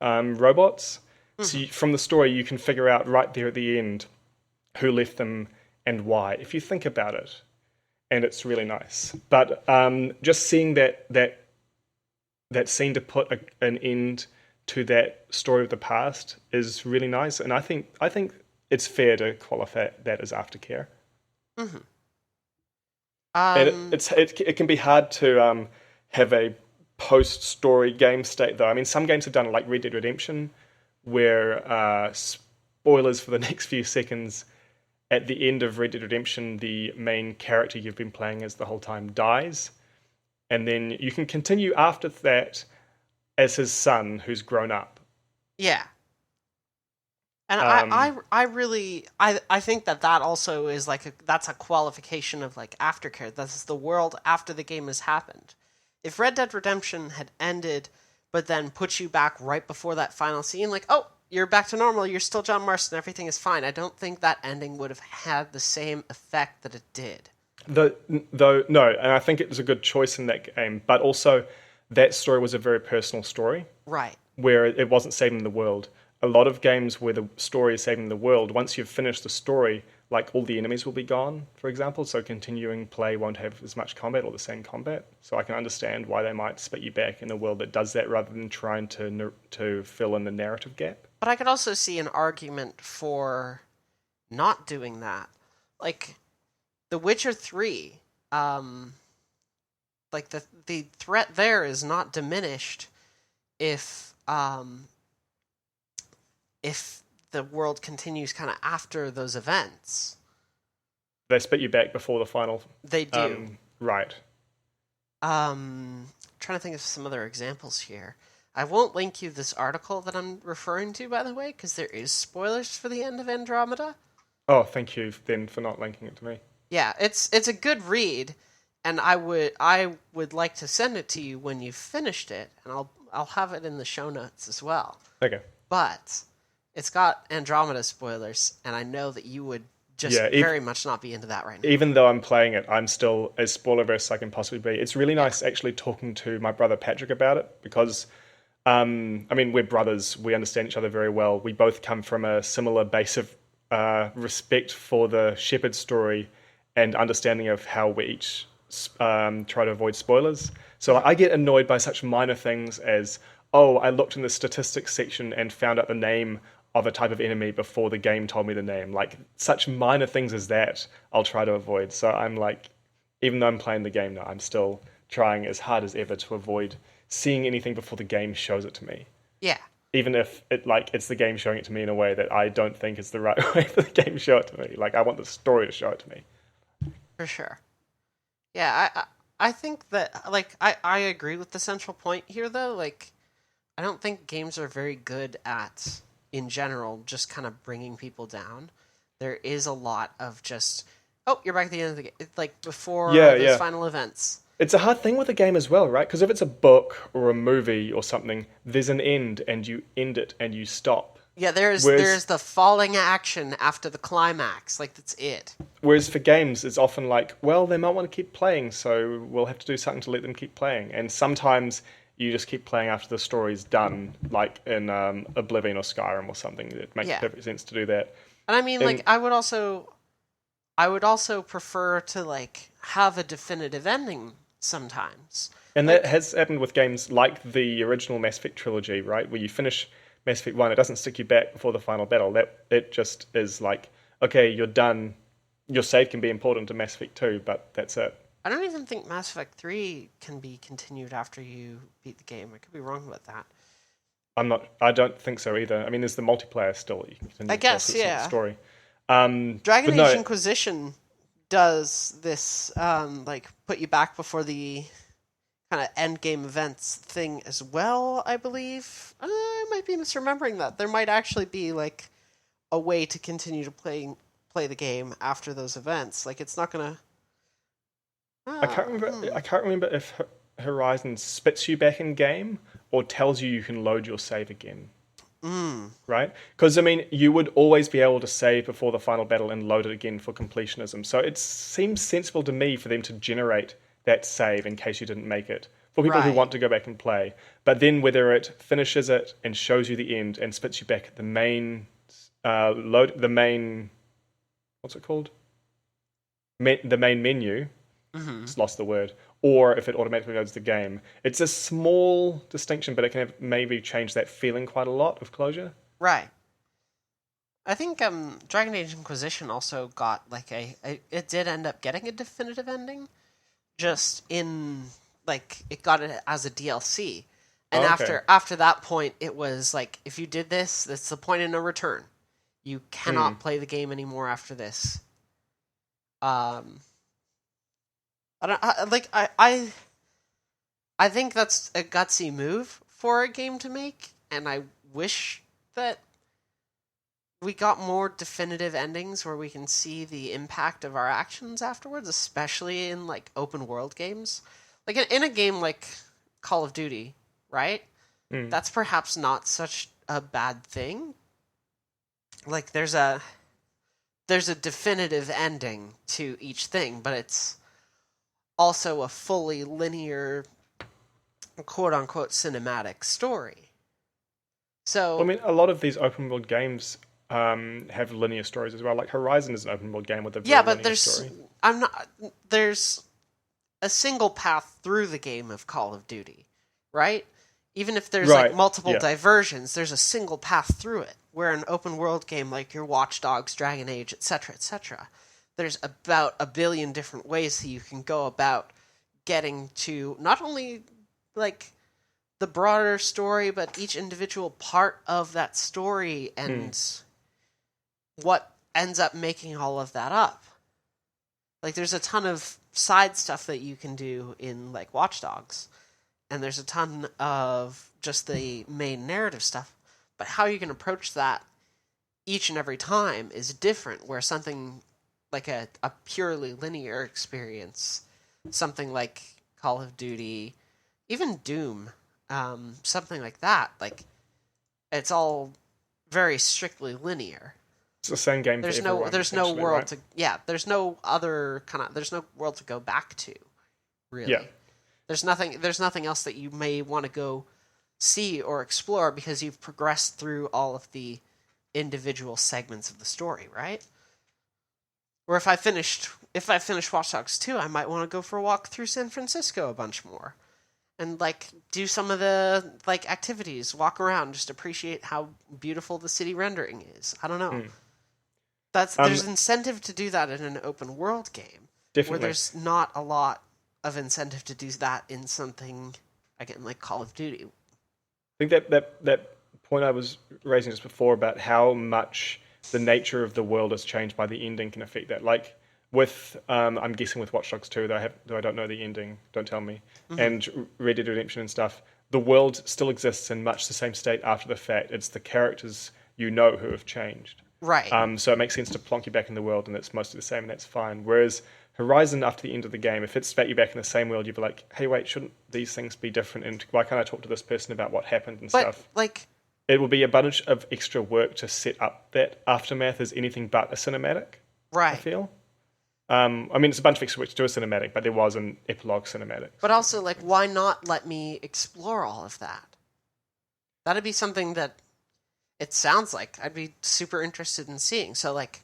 robots. So from the story, you can figure out right there at the end who left them and why, if you think about it. And it's really nice. But just seeing that scene to put an end to that story of the past is really nice, and I think it's fair to qualify that as aftercare. And it can be hard to have a post-story game state, though. I mean, some games have done it, like Red Dead Redemption, where spoilers for the next few seconds. At the end of Red Dead Redemption, the main character you've been playing as the whole time dies. And then you can continue after that as his son who's grown up. Yeah. And I think that also is that's a qualification of like aftercare. That's the world after the game has happened. If Red Dead Redemption had ended, but then put you back right before that final scene, like, oh, you're back to normal, you're still John Marston, everything is fine, I don't think that ending would have had the same effect that it did. Though no, and I think it was a good choice in that game, but also that story was a very personal story. Right. Where it wasn't saving the world. A lot of games where the story is saving the world, once you've finished the story, like all the enemies will be gone, for example, so continuing play won't have as much combat or the same combat. So I can understand why they might spit you back in a world that does that rather than trying to fill in the narrative gap. But I could also see an argument for not doing that. Like, The Witcher 3, like the threat there is not diminished if the world continues kind of after those events. They spit you back before the final. They do. Right. Trying to think of some other examples here. I won't link you this article that I'm referring to, by the way, because there is spoilers for the end of Andromeda. Oh, thank you then for not linking it to me. Yeah, it's a good read, and I would like to send it to you when you've finished it, and I'll have it in the show notes as well. Okay. But it's got Andromeda spoilers, and I know that you would just very much not be into that right now. Even though I'm playing it, I'm still as spoiler-verse as I can possibly be. It's really nice actually talking to my brother Patrick about it, because I mean, we're brothers. We understand each other very well. We both come from a similar base of respect for the Shepherd story and understanding of how we each try to avoid spoilers. So I get annoyed by such minor things as, oh, I looked in the statistics section and found out the name of a type of enemy before the game told me the name. Like, such minor things as that, I'll try to avoid. So I'm like, even though I'm playing the game now, I'm still trying as hard as ever to avoid seeing anything before the game shows it to me. Yeah. Even if it's the game showing it to me in a way that I don't think is the right way for the game to show it to me. Like, I want the story to show it to me. For sure. Yeah, I think that, like, I agree with the central point here, though. Like, I don't think games are very good at, in general, just kind of bringing people down. There is a lot of just, oh, you're back at the end of the game, like, before those final events. It's a hard thing with a game as well, right? Because if it's a book or a movie or something, there's an end, and you end it, and you stop. Yeah, there's the falling action after the climax. Like, that's it. Whereas for games, it's often like, well, they might want to keep playing, so we'll have to do something to let them keep playing. And sometimes you just keep playing after the story's done, like in Oblivion or Skyrim or something. It makes perfect sense to do that. And I mean, like, I I would also prefer to like have a definitive ending sometimes. And that Like, has happened with games like the original Mass Effect trilogy, right? Where you finish Mass Effect 1, it doesn't stick you back before the final battle. That it just is like, okay, you're done. Your save can be important to Mass Effect 2, but that's it. I don't even think Mass Effect 3 can be continued after you beat the game. I could be wrong about that. I don't think so either. I mean, there's the multiplayer still that you can I continue, of course, guess, it's not the yeah. story. Dragon But Age no, Inquisition does this, like, put you back before the kind of end game events thing as well, I believe. I might be misremembering that. There might actually be, like, a way to continue to play the game after those events. Like, it's not gonna. I can't remember. I can't remember if Horizon spits you back in game or tells you can load your save again. Right? Because I mean, you would always be able to save before the final battle and load it again for completionism. So it seems sensible to me for them to generate that save in case you didn't make it for people who Right. want to go back and play. But then whether it finishes it and shows you the end and spits you back at the main what's it called? The main menu. Just lost the word. Or if it automatically loads the game. It's a small distinction, but it can maybe change that feeling quite a lot of closure. Right. I think Dragon Age Inquisition also got like it did end up getting a definitive ending, just in like it got it as a DLC, and Oh, okay. after that point, it was like if you did this, that's the point of no return. You cannot play the game anymore after this. I don't I think that's a gutsy move for a game to make, and I wish that we got more definitive endings where we can see the impact of our actions afterwards, especially in like open world games. Like in a game like Call of Duty, right? That's perhaps not such a bad thing. Like there's a definitive ending to each thing, but it's also a fully linear quote unquote cinematic story. Well, I So mean, a lot of these open world games have linear stories as well. Like Horizon is an open world game with a yeah, very but linear story. there's a single path through the game of Call of Duty, right? Even if there's like Right. multiple Yeah. diversions, there's a single path through it. Where an open world game like your Watch Dogs, Dragon Age, etc., there's about a billion different ways that you can go about getting to not only like the broader story, but each individual part of that story and what ends up making all of that up. Like, there's a ton of side stuff that you can do in, like, Watch Dogs, and there's a ton of just the main narrative stuff. But how you can approach that each and every time is different, where something like a purely linear experience, something like Call of Duty, even Doom, something like that, like, it's all very strictly linear. It's the same game for everyone. There's no Essentially, world right? to there's no other kind of there's no world to go back to, really. Yeah. There's nothing else that you may want to go see or explore because you've progressed through all of the individual segments of the story, right? Or if I finished Watch Dogs 2, I might want to go for a walk through San Francisco a bunch more. And like do some of the like activities, walk around, just appreciate how beautiful the city rendering is. I don't know. There's incentive to do that in an open world game. Definitely. Where there's not a lot of incentive to do that in something again like Call of Duty. I think that point I was raising just before about how much the nature of the world has changed by the ending can affect that. Like with, I'm guessing with Watch Dogs 2, though I don't know the ending, don't tell me, and Red Dead Redemption and stuff, the world still exists in much the same state after the fact. It's the characters you know who have changed. Right. So it makes sense to plonk you back in the world and it's mostly the same and that's fine. Whereas Horizon, after the end of the game, if it spat you back in the same world, you'd be like, hey, wait, shouldn't these things be different? And why can't I talk to this person about what happened and but stuff? like It would be a bunch of extra work to set up that aftermath as anything but a cinematic, right. I feel. I mean, it's a bunch of extra work to do a cinematic, but there was an epilogue cinematic. But also, like, why not let me explore all of that? That'd be something that it sounds like I'd be super interested in seeing. So, like,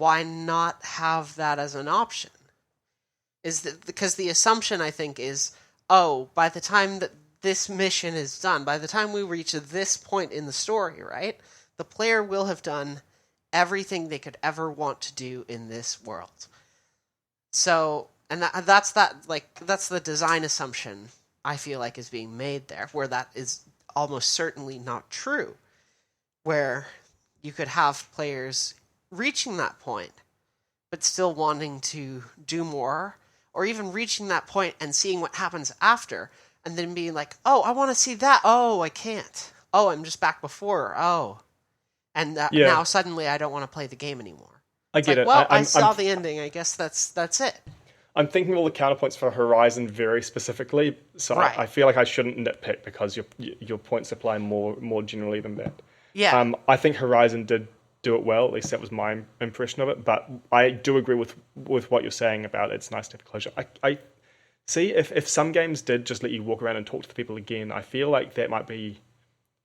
why not have that as an option? Is that because the assumption, I think, is, oh, by the time that this mission is done, by the time we reach this point in the story, right, the player will have done everything they could ever want to do in this world. So, and that's the design assumption I feel like is being made there, where that is almost certainly not true, where you could have players reaching that point, but still wanting to do more, or even reaching that point and seeing what happens after, and then being like, oh, I want to see that. Oh, I can't. Oh, I'm just back before. Oh. And now suddenly I don't want to play the game anymore. I get it. Well, I saw the ending. I guess that's it. I'm thinking all the counterpoints for Horizon very specifically, so right. I feel like I shouldn't nitpick because your points apply more generally than that. Yeah. I think Horizon did do it well. At least that was my impression of it. But I do agree with what you're saying about it's nice to have closure. I see if some games did just let you walk around and talk to the people again, I feel like that might be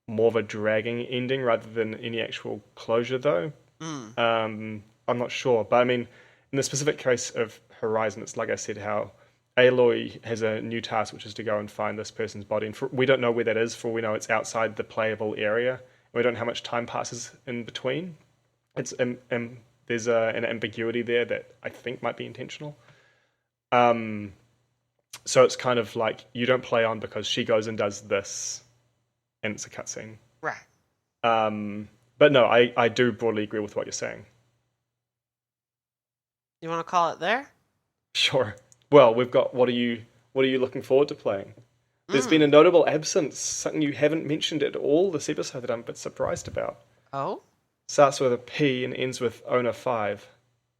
more of a dragging ending rather than any actual closure, though. I'm not sure, but I mean, in the specific case of Horizon, it's like I said, how Aloy has a new task, which is to go and find this person's body, and we don't know where that is. For we know it's outside the playable area, and we don't know how much time passes in between. It's there's an ambiguity there that I think might be intentional. So it's kind of like you don't play on because she goes and does this, and it's a cutscene. Right. But no, I do broadly agree with what you're saying. You want to call it there? Sure. Well, we've got what are you looking forward to playing? There's been a notable absence, something you haven't mentioned at all this episode that I'm a bit surprised about. Oh? Starts with a P and ends with Owner 5.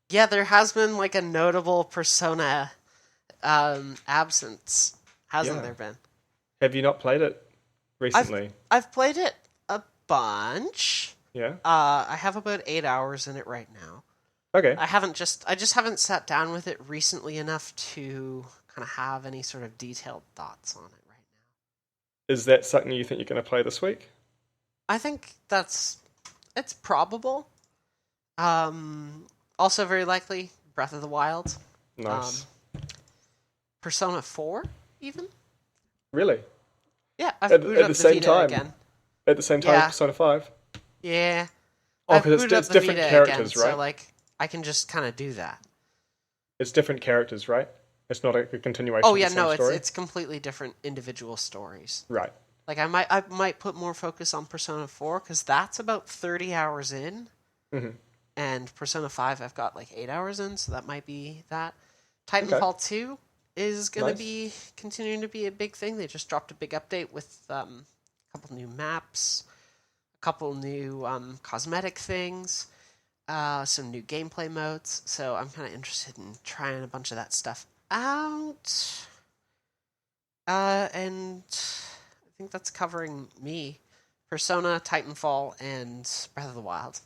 Yeah, there has been like a notable Persona absence, hasn't there been? Have you not played it recently? I've played it a bunch. Yeah. I have about 8 hours in it right now. Okay. I just haven't sat down with it recently enough to kind of have any sort of detailed thoughts on it right now. Is that something you think you're going to play this week? I think it's probable. Also very likely Breath of the Wild. Nice. Persona 4 even? Really? Yeah, I've booted up the same Vita time? again. At the same time as Persona 5? Yeah. Oh, because it's different characters, again, right? So like I can just kind of do that. It's different characters, right? It's not a continuation Oh of yeah, the same story? it's completely different individual stories. Right. Like I might put more focus on Persona 4 because that's about 30 hours in. Mm-hmm. And Persona 5 I've got like 8 hours in, so that might be that. Titanfall 2 is going to be continuing to be a big thing. They just dropped a big update with a couple new maps, a couple new cosmetic things, some new gameplay modes. So I'm kind of interested in trying a bunch of that stuff out. And I think that's covering me. Persona, Titanfall, and Breath of the Wild.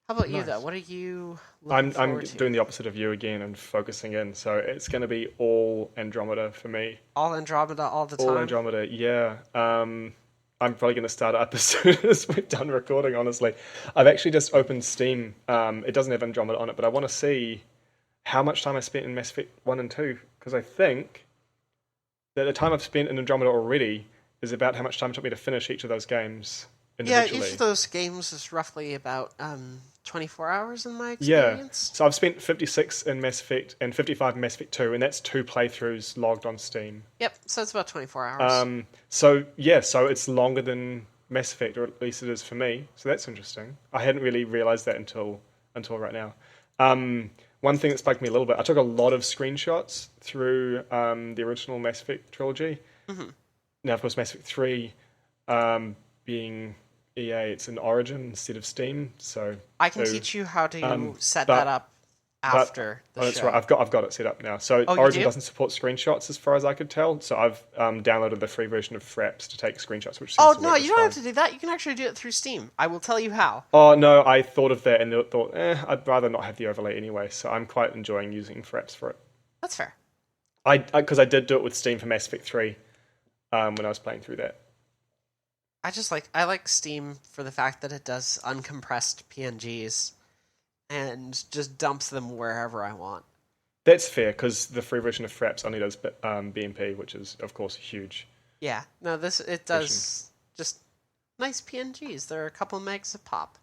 How about you, though? What are you looking forward to? I'm doing the opposite of you again and focusing in. So it's going to be all Andromeda for me. All Andromeda all the time? All Andromeda, yeah. I'm probably going to start it up as soon as we're done recording, honestly. I've actually just opened Steam. It doesn't have Andromeda on it, but I want to see how much time I spent in Mass Effect 1 and 2, because I think that the time I've spent in Andromeda already is about how much time it took me to finish each of those games individually. Yeah, each of those games is roughly about 24 hours in my experience. Yeah, so I've spent 56 in Mass Effect and 55 in Mass Effect 2, and that's 2 playthroughs logged on Steam. Yep, so it's about 24 hours. So it's longer than Mass Effect, or at least it is for me, so that's interesting. I hadn't really realised that until right now. One thing that spiked me a little bit, I took a lot of screenshots through the original Mass Effect trilogy. Mm-hmm. Now, of course, Mass Effect 3 being EA, it's an Origin instead of Steam. So I can teach you how to set that up after the show. That's right. I've got it set up now. So Origin doesn't support screenshots as far as I could tell. So I've downloaded the free version of Fraps to take screenshots. Which seems to work you don't have to do that. You can actually do it through Steam. I will tell you how. Oh no, I thought of that and thought, I'd rather not have the overlay anyway. So I'm quite enjoying using Fraps for it. That's fair. Because I did do it with Steam for Mass Effect 3 when I was playing through that. I like Steam for the fact that it does uncompressed PNGs, and just dumps them wherever I want. That's fair, because the free version of Fraps only does BMP, which is, of course, huge. Yeah, no, it does just nice PNGs. They're a couple megs a pop.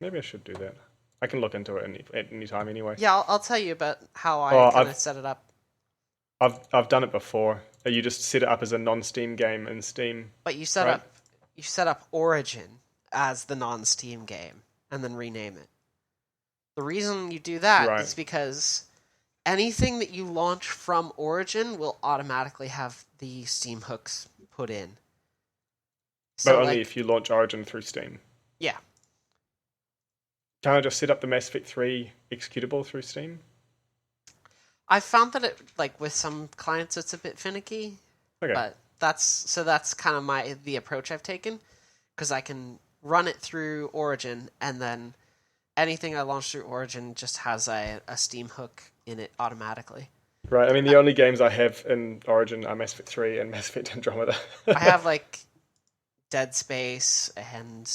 Maybe I should do that. I can look into it at any time anyway. Yeah, I'll tell you about how I kind of set it up. I've done it before. You just set it up as a non-Steam game in Steam. But you set up Origin as the non-Steam game and then rename it. The reason you do that is because anything that you launch from Origin will automatically have the Steam hooks put in. But only if you launch Origin through Steam. Yeah. Can I just set up the Mass Effect 3 executable through Steam? I found that with some clients it's a bit finicky. Okay. But that's kind of the approach I've taken, because I can run it through Origin, and then anything I launch through Origin just has a Steam hook in it automatically. Right. I mean, the only games I have in Origin are Mass Effect 3 and Mass Effect Andromeda. I have Dead Space and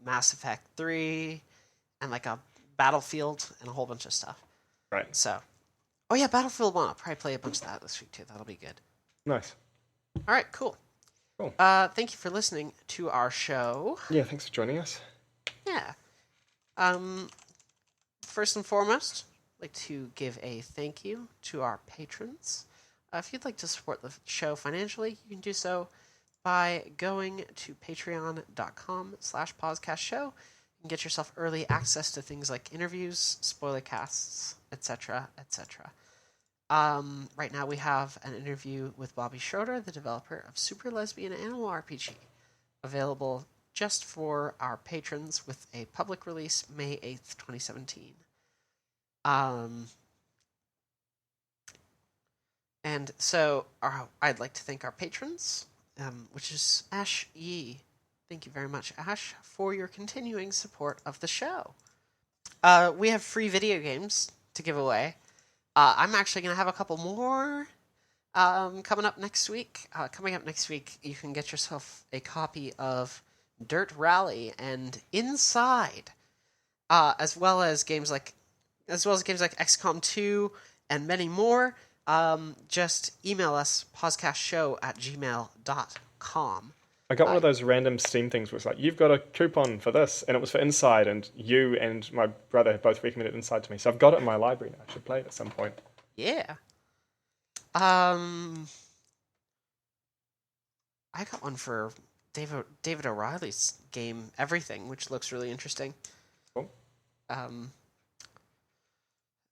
Mass Effect 3 and a Battlefield and a whole bunch of stuff. Right. So, oh yeah, Battlefield 1. I'll probably play a bunch of that this week too. That'll be good. Nice. All right, cool. Cool. Thank you for listening to our show. Yeah, thanks for joining us. Yeah. First and foremost, I'd like to give a thank you to our patrons. If you'd like to support the show financially, you can do so by going to patreon.com/PauseCastShow. You can get yourself early access to things like interviews, spoiler casts, etc., etc. Right now we have an interview with Bobby Schroeder, the developer of Super Lesbian Animal RPG, available just for our patrons with a public release May 8th, 2017. And so I'd like to thank our patrons, which is Ash Yee. Thank you very much, Ash, for your continuing support of the show. We have free video games to give away. I'm actually going to have a couple more coming up next week. You can get yourself a copy of Dirt Rally and Inside, as well as games like XCOM 2 and many more. Just email us pausecastshow@gmail.com. I got one of those random Steam things where it's like, you've got a coupon for this, and it was for Inside, and you and my brother both recommended Inside to me, so I've got it in my library now. I should play it at some point. Yeah. I got one for David O'Reilly's game Everything, which looks really interesting. Cool.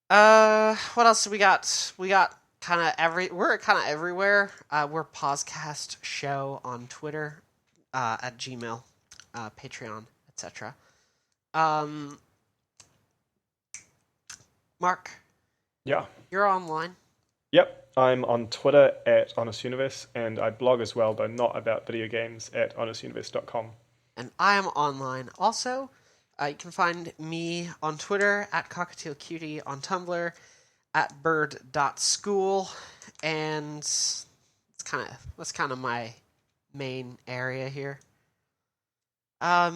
What else do we got? We got we're kind of everywhere. We're PauseCast Show on Twitter, at Gmail, Patreon, etc. Mark. Yeah. You're online. Yep. I'm on Twitter at HonestUniverse, and I blog as well, though not about video games, at honestuniverse.com. And I am online also. You can find me on Twitter at CockatielCutie, on Tumblr at bird.school, and that's kind of my main area here. I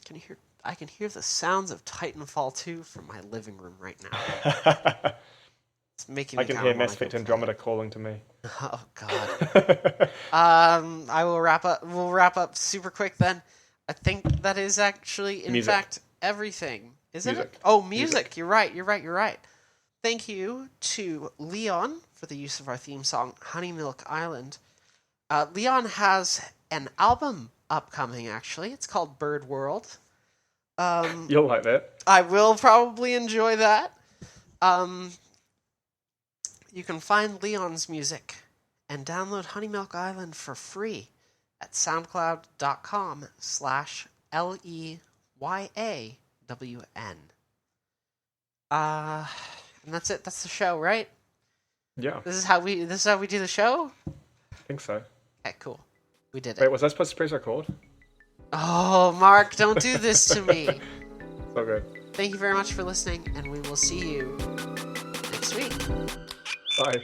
can hear the sounds of Titanfall 2 from my living room right now. It's making me I can hear Mass Effect Andromeda calling to me. Oh God. We'll wrap up super quick then. I think that is actually, in fact, everything. Isn't it? Oh, music. You're right. Thank you to Leon for the use of our theme song, Honey Milk Island. Leon has an album upcoming, actually. It's called Bird World. You'll like that. I will probably enjoy that. You can find Leon's music and download Honey Milk Island for free at soundcloud.com/LEYAWN. And that's it. That's the show, right? Yeah. This is how we do the show? I think so. Okay, cool. We did it. Wait, was I supposed to press record? Oh, Mark, don't do this to me. It's all good. Thank you very much for listening, and we will see you next week. Bye.